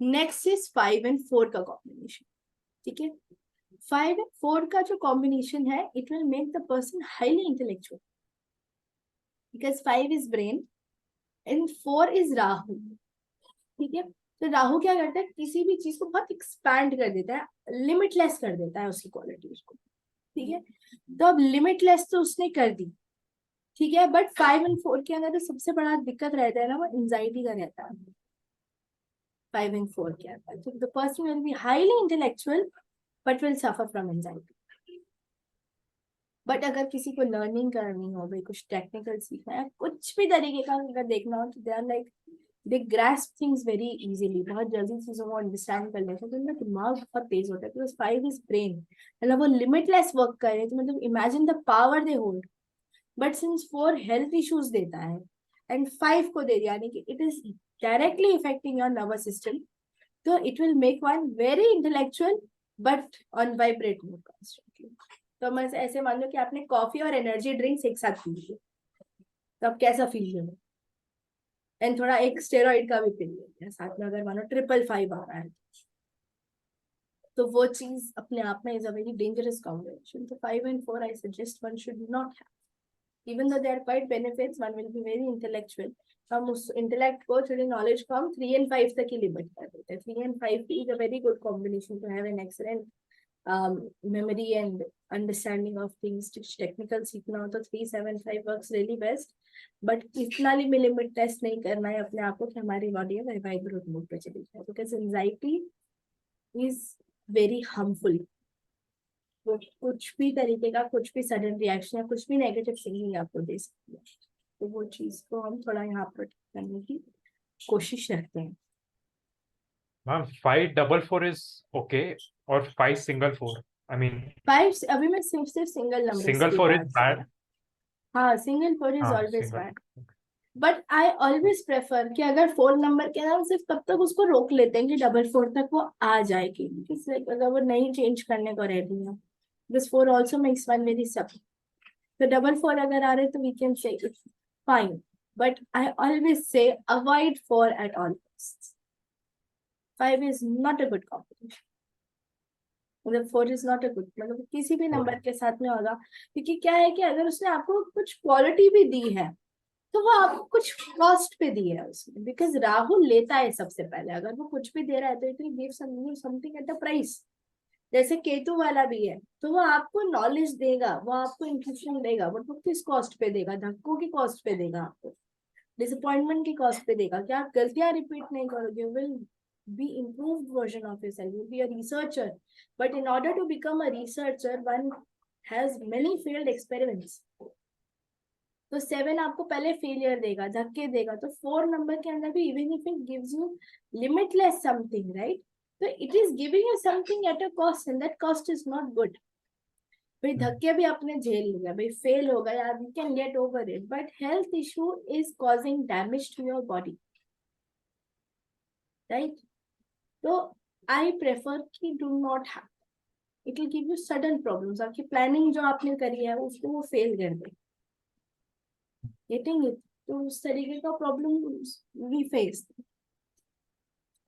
नेक्स्ट इज 5 और 4 का कॉम्बिनेशन। ठीक है, 5 और 4 का जो कॉम्बिनेशन है it will make the person highly intellectual, because 5 is brain and 4 is Rahu. ठीक है, तो राहु क्या करता है, किसी भी चीज को बहुत एक्सपैंड कर देता है, लिमिटलेस कर देता है उसकी क्वालिटीज को। ठीक है, तो अब लिमिटलेस तो उसने कर दी। ठीक है, बट 5 और 4 के अंदर जो सबसे बड़ा दिक्कत रहता है ना वो एंजाइटी का रहता है। 5 और 4 के अंदर तो the person will be highly intellectual but will suffer from anxiety. But अगर किसी को लर्निंग करनी हो, भाई कुछ टेक्निकल सीखना है, कुछ भी तरीके का अगर देखना हो, तो they are like they grasp things very easily, बहुत जल्दी चीजों को अंडरस्टैंड कर लेते हैं, तो उनका दिमाग बहुत तेज होता है। बिकॉज 5 इज ब्रेन, मतलब वो लिमिटलेस वर्क कर रहे हैं, तो मतलब imagine the power they hold. But since 4 health issues देता है एंड 5 को दे दिया, यानी कि it is directly affecting your nervous system, तो it will make one very intellectual but on vibrate mode constantly. तो मैं ऐसे मान लो कि आपने कॉफी और एनर्जी ड्रिंक्स एक साथ पी लिए, तो आप कैसा फील करोगे, एंड थोड़ा एक स्टेरॉइड का भी पी लिया साथ में, अगर मानो 555 आ रहा है, तो वो चीज अपने आप में is a very dangerous combination. तो 5 और 4 I suggest one should not have, even though they are quite benefits, one will be very intellectual. हम उस इंटेलेक्ट को, थोड़ी नॉलेज को हम 3 और 5 तक ही लिमिट कर देते हैं। 3 और 5 is a very good combination to have an excellent memory and understanding of things. Technical सीखना हो तो 375 वर्क्स रियली बेस्ट। बट इतना भी लिमिट टेस्ट नहीं करना है अपने आप को कि हमारी बॉडी है वाइब्रेट मोड पे चली जाए, because anxiety is very harmful. वो कुछ भी तरीके का, कुछ भी सडन रिएक्शन या कुछ भी नेगेटिव थिंकिंग आपको दे सकती है। तो वो चीज को हम थोड़ा यहाँ प्रोटेक्ट करने की कोशिश करते हैं। मैम 544 इज ओके और 5 सिंगल 4 I mean, 5 अभी मैं सिर्फ single number single 4 is bad. हाँ, सिंगल 4 इज हाँ, always single. Bad, but I always prefer कि अगर 4 नंबर के नाम सिर्फ तब तक उसको रोक लेते हैं कि डबल 4 तक वो आ जाएगी, अगर वो नहीं चेंज करने को रेडी है, दिस 4 ऑल्सो मेक्स 1 वेरी सब, तो डबल 4 अगर आ रहे तो we can say it's fine, but I always say avoid 4 at all cost. 5 is not a good combination, मतलब 4 इज नॉट अ गुड, मतलब किसी भी नंबर के साथ में होगा, क्योंकि क्या है कि अगर उसने आपको कुछ क्वालिटी भी दी है तो वो आपको कुछ कॉस्ट पे दी है उसने, बिकॉज राहुल लेता है सबसे पहले, अगर वो कुछ भी दे रहा है तो it will give something at a price. जैसे केतु वाला भी है, तो वो आपको नॉलेज देगा, वो आपको इंट्यूशन देगा, बट वो किस कॉस्ट पे देगा? धक्कों की कॉस्ट पे देगा, आपको डिसअपॉइंटमेंट की कॉस्ट पे देगा कि आप गलतियां रिपीट नहीं करोगे, will be improved version of yourself, you'll be a researcher, but in order to become a researcher one has many failed experiments, तो 7 आपको पहले फेलियर देगा, धक्के देगा, तो 4 नंबर के अंदर भी even if it gives you limitless something, right, तो it is giving you something at a cost and that cost is not good. भाई धक्के भी आपने झेल लिया, भाई फेल हो गया, you can get over it, but health issue is causing damage to your body, right, तो आई प्रेफर कि do not have, it will give you sudden problems, आपकी प्लानिंग जो आपने करी है उसको वो फेल कर दे, गेटिंग इट, तो उस तरीके का प्रॉब्लम वी फेस,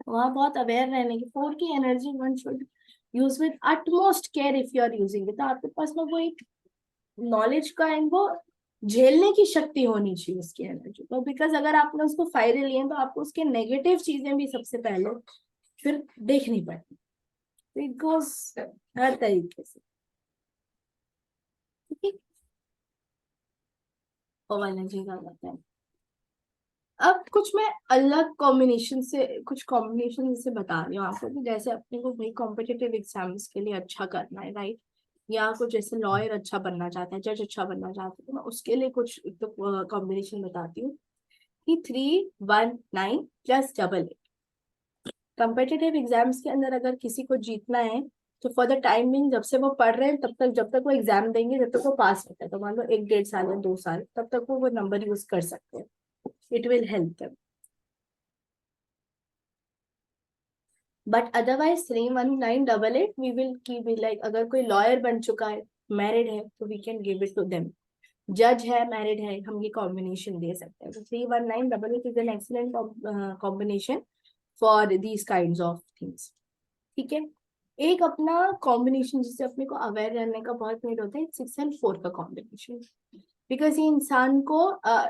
वहाँ बहुत अवेयर रहने की, 4 की energy one should use with utmost care if you are using it, तो आपके पास में वो एक नॉलेज का एंड वो झेलने की शक्ति होनी चाहिए उसकी एनर्जी, तो बिकॉज अगर आपने उसको फायदे लिए तो आपको उसके नेगेटिव चीजें भी सबसे पहले फिर देखनी पड़ती, इट गोज हर तरीके से, ठीक है, वो एनर्जी का होता है। अब कुछ मैं अलग कॉम्बिनेशन से, कुछ कॉम्बिनेशन से बता रही हूँ आपको, कि जैसे अपने को भाई कॉम्पिटिटिव एग्जाम्स के लिए अच्छा करना है, राइट, या कुछ जैसे लॉयर अच्छा बनना चाहता है, जज अच्छा बनना चाहता है, तो मैं उसके लिए कुछ एक तो कॉम्बिनेशन बताती हूँ कि 319 प्लस डबल 8। कॉम्पिटिटिव एग्जाम्स के अंदर अगर किसी को जीतना है तो फॉर द टाइमिंग जब से वो पढ़ रहे हैं तब तक, जब तक वो एग्जाम देंगे, जब तक वो पास होता है, तो मान लो 1-1.5 साल या 2 साल, तब तक वो नंबर यूज कर सकते हैं, it will help them, but otherwise 31988 we will keep it, like अगर कोई लॉयर बन चुका है, मैरिड है, तो we can give it to them, जज है, मैरिड है, हम ये कॉम्बिनेशन दे सकते हैं, तो 31988 is an excellent combination for these kind of things, ठीक है। एक अपना कॉम्बिनेशन जिससे अपने को अवेयर रहने का बहुत नीड होता है, 6 and 4 का कॉम्बिनेशन, बिकॉज ये इंसान को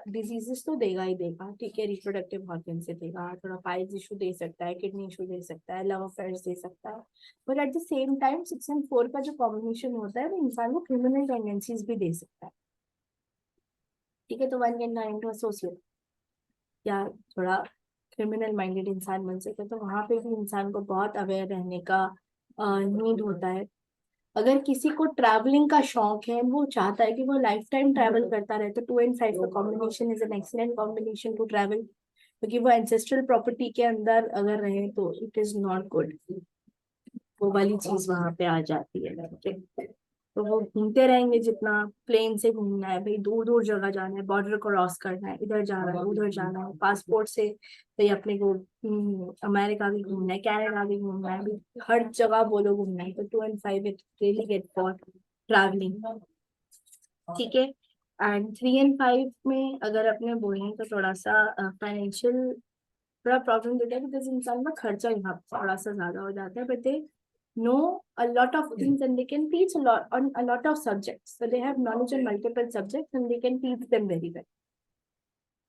डिजीजेस तो देगा ही देगा, ठीक है, रिप्रोडक्टिव ऑर्गन से देगा, थोड़ा पाइल्स इशू दे सकता है, किडनी इशू दे सकता है, लव अफेयर्स दे सकता है, but at the same time 6 and 4 का जो कॉम्बिनेशन होता है वो इंसान को क्रिमिनल टेंडेंसीज भी दे सकता है, ठीक है, तो one can turn into associate या थोड़ा क्रिमिनल माइंडेड इंसान बन सकता है, तो वहां पे भी इंसान को बहुत अवेयर रहने का नीड होता है। अगर किसी को ट्रैवलिंग का शौक है, वो चाहता है कि वो लाइफ टाइम ट्रैवल करता रहे, तो 2 and 5 का combination is an excellent combination to travel, क्योंकि वो एंसेस्ट्रल प्रॉपर्टी के अंदर अगर रहे तो इट इज नॉट गुड, वो वाली चीज वहां पे आ जाती है, ठीक है, तो वो घूमते रहेंगे, जितना प्लेन से घूमना है, भाई दूर दूर जगह जाना है, बॉर्डर क्रॉस करना है, इधर जाना है, उधर जाना है, पासपोर्ट से भाई अपने को अमेरिका भी घूमना है, कनाडा भी घूमना है, भाई हर जगह बोलो घूमना है, तो 2 and 5 it really get for travelling, ठीक है। एंड 3 and 5 में अगर अपने बोलें तो थोड़ा सा फाइनेंशियल थोड़ा प्रॉब्लम देता है, बिकॉज इंसान का खर्चा यहाँ थोड़ा सा ज्यादा हो जाता है, but they know a lot of things and they can teach a lot on a lot of subjects, so they have knowledge on multiple subjects and they can teach them very well,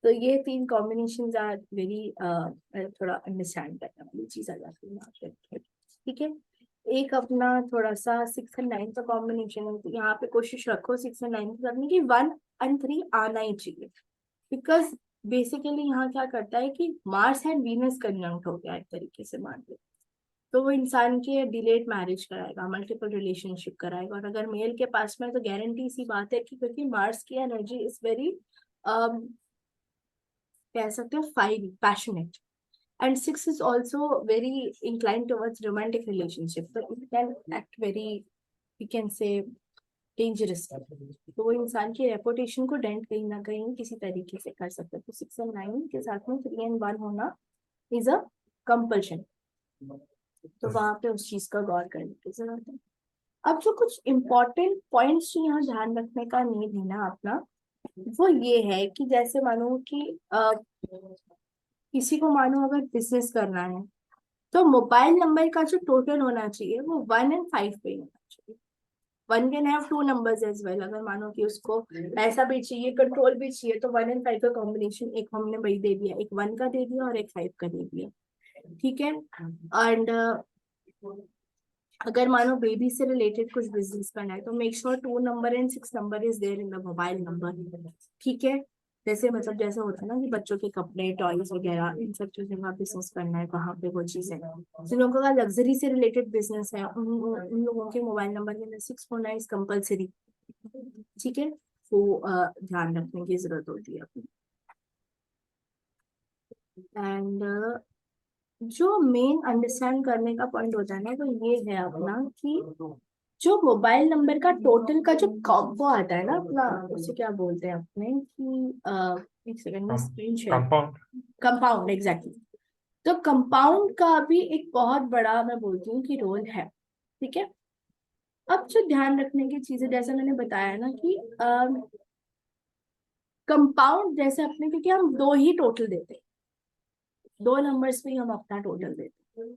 तो ये 3 combination are very थोड़ा understand करने वाली चीज आ जाती है यहाँ पे, ठीक है। एक अपना थोड़ा सा 6 and 9 का कॉम्बिनेशन है, तो यहाँ पे कोशिश रखो 6 and 9 करने की, 1 and 3 आना ही चाहिए, बिकॉज बेसिकली यहाँ क्या करता है कि मार्स एंड वीनस कंजंक्ट हो गया एक तरीके से मान लो, तो वो इंसान के डिलेड मैरिज कराएगा, मल्टीपल रिलेशनशिप कराएगा, और अगर मेल के पास में, तो गारंटी सी बात है कि क्योंकि मार्स की एनर्जी इज वेरी कह सकते हो फाइरी passionate, and 6 is also very inclined towards romantic relationship, so it can act very we can say dangerous, तो वो इंसान की रेपुटेशन को डेंट कहीं ना कहीं किसी तरीके से कर सकता है। तो 6 और 9 के साथ में 3 और 1 होना इज अ कंपल्शन, तो वहां पे उस चीज का गौर करने की जरूरत है। अब जो कुछ इम्पोर्टेंट पॉइंट्स जो यहाँ ध्यान रखने का नीड है ना अपना, वो ये है कि जैसे मानो कि किसी को मानो अगर बिजनेस करना है, तो मोबाइल नंबर का जो टोटल होना चाहिए वो 1 और 5 पे ही होना चाहिए। 1 can have 2 numbers as well, अगर मानो कि उसको पैसा भी चाहिए, कंट्रोल भी चाहिए, तो 1 और 5 का कॉम्बिनेशन एक हमने वही दे दिया, एक 1 का दे दिया और एक 5 का दे दिया, ठीक है। एंड अगर मानो बेबी से रिलेटेड कुछ बिजनेस करना है, तो make sure 2 number and 6 number is there in the mobile number, ठीक है। जैसे मतलब जैसे होता है ना कि बच्चों के कपड़े, टॉयज वगैरह, इन सब चीजों का बिजनेस करना है, वहां पे वो चीज है। जिन लोगों का लग्जरी से रिलेटेड बिजनेस है, उन लोगों के मोबाइल नंबर के अंदर 6 होना इज कंपल्सरी, ठीक है। वो ध्यान रखने की जरूरत होती है। एंड जो मेन अंडरस्टैंड करने का पॉइंट होता है ना, वो ये है अपना कि जो मोबाइल नंबर का टोटल का जो वो आता है ना अपना, उसे क्या बोलते हैं अपने कि एक सेकंड में screen share, compound. Compound, exactly. तो कंपाउंड का भी एक बहुत बड़ा मैं बोलती हूँ कि रोल है, ठीक है। अब जो ध्यान रखने की चीजें, जैसे मैंने बताया ना कि कंपाउंड जैसे अपने, क्योंकि हम दो ही टोटल देते हैं, 2 नंबर्स पे ही हम अपना टोटल देते हैं,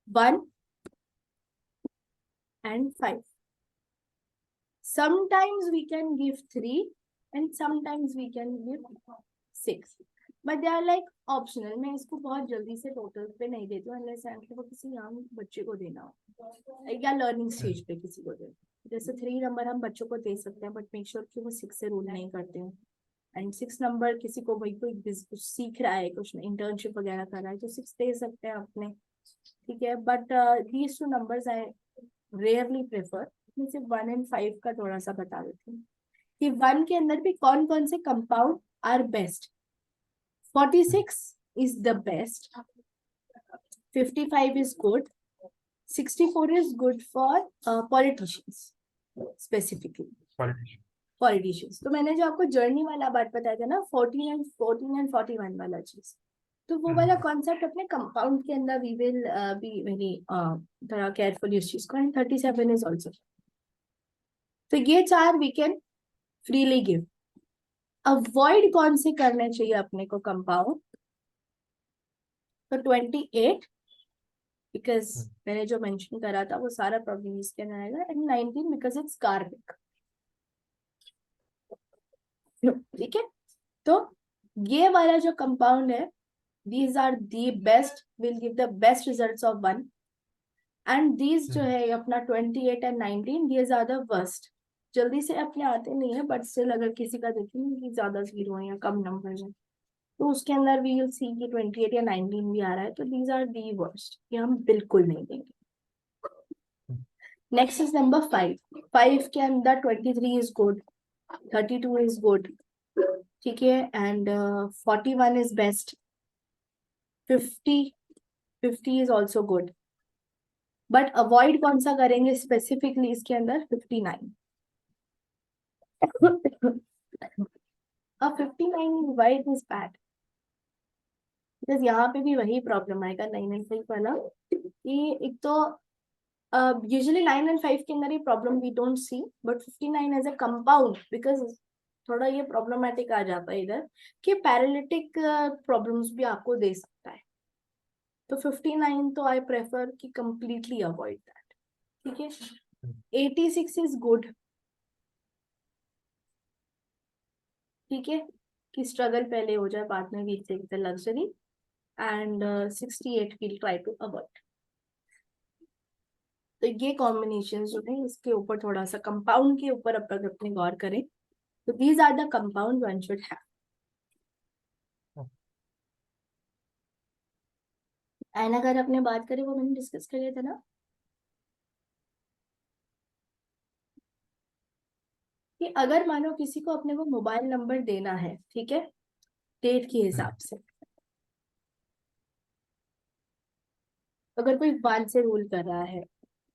1 और 5। Sometimes we can give 3 and sometimes we can give 6, but they are like optional. मैं इसको बहुत जल्दी से टोटल पे नहीं देती हूँ unless and वो किसी यंग बच्चे को देना हो या लर्निंग स्टेज पे किसी को देना। जैसे 3 नंबर हम बच्चों को दे सकते हैं, बट मेक श्योर कि वो 6 से रूल नहीं करते हैं। एंड 6 नंबर किसी को भाई कोई कुछ सीख रहा है, कुछ इंटर्नशिप वगैरह कर रहा है, तो 6 दे सकते हैं अपने, ठीक है। But these 2 numbers I rarely prefer. मैं सिर्फ 1 और 5 का थोड़ा सा बता देती हूँ कि 1 के अंदर भी कौन कौन से compound are best. 46 is the best, 55 is good, 64 is good for politicians, specifically politicians. तो मैंने जो आपको जर्नी वाला बात बताया था ना, 14 and 41 वाला चीज, तो वो वाला कॉन्सेप्ट अपने कंपाउंड के अंदर वी विल बी वेरी थोड़ा केयरफुल इस चीज को। And 37 is also. तो ये 4 we can freely give. Avoid कौन से करने चाहिए अपने को कंपाउंड, तो 28, बिकॉज मैंने जो मेंशन करा था वो सारा प्रॉब्लम इसके अंदर आएगा। एंड 19 बिकॉज इट्स कार्बिक, ठीक है। तो ये वाला जो कंपाउंड है, these are the best, will give the best results of 1, and these जो है अपना 28 and 19, these are the worst। जल्दी से अपने आते नहीं है, बट स्टिल अगर किसी का देखेंगे कि ज्यादा 0 है या कम नंबर है, तो उसके अंदर वी विल सी कि 28 या 19 भी आ रहा है, तो दीज आर दी वर्स्ट, ये हम बिल्कुल नहीं देंगे। Next is number 5। 5 के अंदर 23 इज गुड, 32 इज गुड, ठीक है। And 41 is best, 50 is also good, but avoid कौन सा करेंगे स्पेसिफिकली इसके अंदर, 59। अब 59 वाई इज बैड, बिकॉज यहाँ पे भी वही प्रॉब्लम आएगा 9 and 5 वाला, कि एक तो यूजुअली 9 and 5 के अंदर ये problem we don't see, but 59 as a compound, because थोड़ा ये प्रॉब्लमेटिक आ जाता है इधर कि पैरालिटिक प्रॉब्लम्स भी आपको दे सकता है। तो 59 तो आई प्रेफर कि कंप्लीटली अवॉइड दैट, ठीक है। 86 इज गुड, ठीक है, कि स्ट्रगल पहले हो जाए, बाद में we'll take the luxury. And 68 we'll try to avoid. तो ये कॉम्बिनेशन जो है इसके ऊपर थोड़ा सा कंपाउंड के ऊपर अपन अपने गौर करें, तो these are the compound one should have. And अगर अपने बात करें, वो मैंने डिस्कस कर लिया था ना कि अगर मानो किसी को अपने को मोबाइल नंबर देना है, ठीक है, डेट के हिसाब से, अगर कोई 1 से रूल कर रहा है,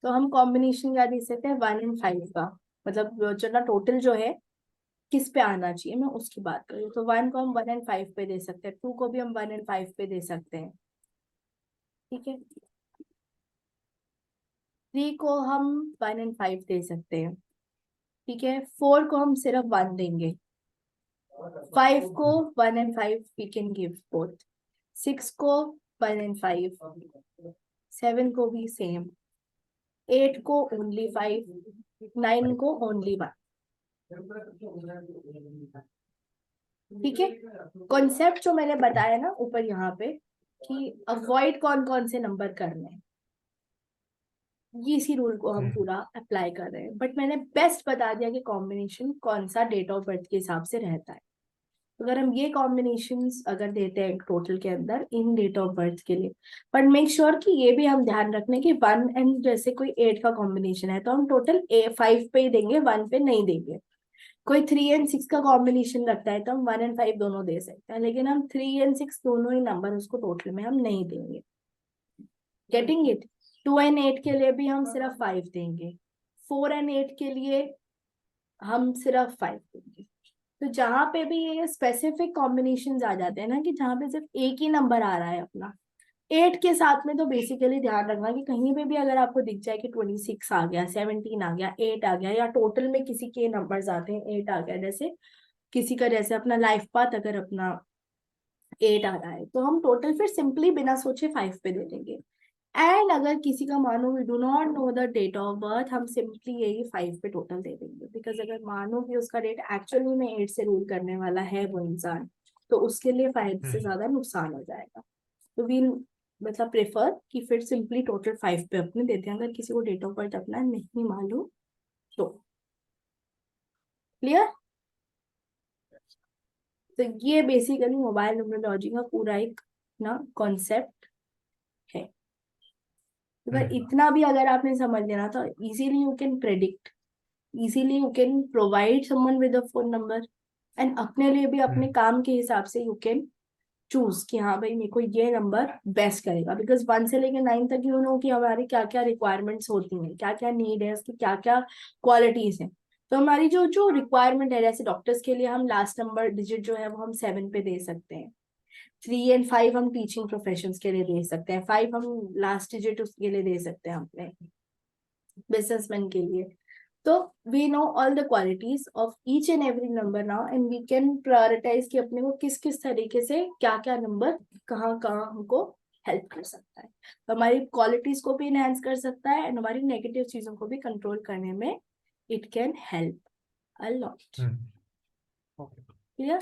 तो हम कॉम्बिनेशन क्या दे सकते हैं 1 and 5 का, मतलब जो ना टोटल जो है किस पे आना चाहिए, मैं उसकी बात कर रही हूँ। तो 1 को हम 1 and 5 पे दे सकते हैं, 2 को भी हम 1 and 5 पे दे सकते हैं, ठीक है। 3 को हम 1 and 5 दे सकते हैं, ठीक है। 4 को हम सिर्फ 1 देंगे, 5 को 1 and 5 we can give both, 6 को 1 and 5, 7 को भी सेम, 8 को ओनली 5, 9 को ओनली 1, ठीक है। कॉन्सेप्ट जो मैंने बताया ना ऊपर यहाँ पे कि अवॉइड कौन कौन से नंबर करने हैं, ये इसी रूल को हम पूरा अप्लाई कर रहे हैं। बट मैंने बेस्ट बता दिया कि कॉम्बिनेशन कौन सा डेट ऑफ बर्थ के हिसाब से रहता है। अगर हम ये कॉम्बिनेशंस अगर देते हैं टोटल के अंदर इन डेट ऑफ बर्थ के लिए, बट मेक श्योर कि ये भी हम ध्यान रखने कि 1 एंड जैसे कोई 8 का कॉम्बिनेशन है तो हम टोटल 5 पे ही देंगे, 1 पे नहीं देंगे। कोई 3 and 6 का कॉम्बिनेशन रखता है तो हम 1 and 5 दोनों दे सकते हैं, लेकिन हम 3 and 6 दोनों ही नंबर उसको टोटल में हम नहीं देंगे। Getting it. 2 and 8 के लिए भी हम सिर्फ 5 देंगे, 4 and 8 के लिए हम सिर्फ 5 देंगे। तो जहां पे भी ये स्पेसिफिक कॉम्बिनेशन आ जाते हैं ना कि जहां पे सिर्फ एक ही नंबर आ रहा है अपना 8 के साथ में, तो बेसिकली ध्यान रखना कि कहीं पे भी अगर आपको दिख जाए कि 26 आ गया, 17 आ गया, 8 आ गया, या टोटल में किसी के नंबर्स आते हैं 8 आ गया, जैसे किसी का जैसे अपना लाइफ पाथ अगर अपना 8 आ रहा है तो हम टोटल फिर सिंपली बिना सोचे 5 पे दे देंगे। एंड अगर किसी का मानो we do not know the date of birth, हम सिंपली यही 5 पे टोटल दे देंगे, बिकॉज अगर मानो कि उसका डेट एक्चुअली में 8 से रूल करने वाला है वो इंसान, तो उसके लिए 5 से ज्यादा नुकसान हो जाएगा। तो वी मतलब प्रेफर कि फिर सिंपली टोटल 5 पे अपने देते हैं अगर किसी को डेट ऑफ बर्थ अपना नहीं मालूम तो। क्लियर। तो ये बेसिकली मोबाइल न्यूमरोलॉजी का पूरा एक ना कॉन्सेप्ट है। अगर इतना भी अगर आपने समझ लेना तो easily you can predict, easily you can provide someone with a phone number, and अपने लिए भी अपने काम के हिसाब से यू कैन चूज कि हाँ भाई मेरे को ये नंबर बेस्ट करेगा, बिकॉज 1 से लेकर 9 तक यू नो कि हमारी क्या क्या रिक्वायरमेंट्स होती हैं, क्या क्या नीड है, उसकी क्या क्या क्वालिटीज हैं। तो हमारी जो जो रिक्वायरमेंट है, जैसे डॉक्टर्स के लिए हम लास्ट नंबर डिजिट जो है वो हम 7 पे दे सकते हैं, 3 and 5 हम टीचिंग प्रोफेशन के लिए दे सकते हैं, 5 हम लास्ट डिजिट उसके लिए दे सकते हैं अपने बिजनेसमैन के लिए। तो we know all the qualities of each and every number now, and we can prioritize कि अपने को किस किस तरीके से क्या क्या नंबर कहाँ कहाँ हमको हेल्प कर सकता है। तो हमारी क्वालिटीज को भी इनहेंस कर सकता है एंड हमारी नेगेटिव चीजों को भी कंट्रोल करने में it can help a lot. Okay. Clear.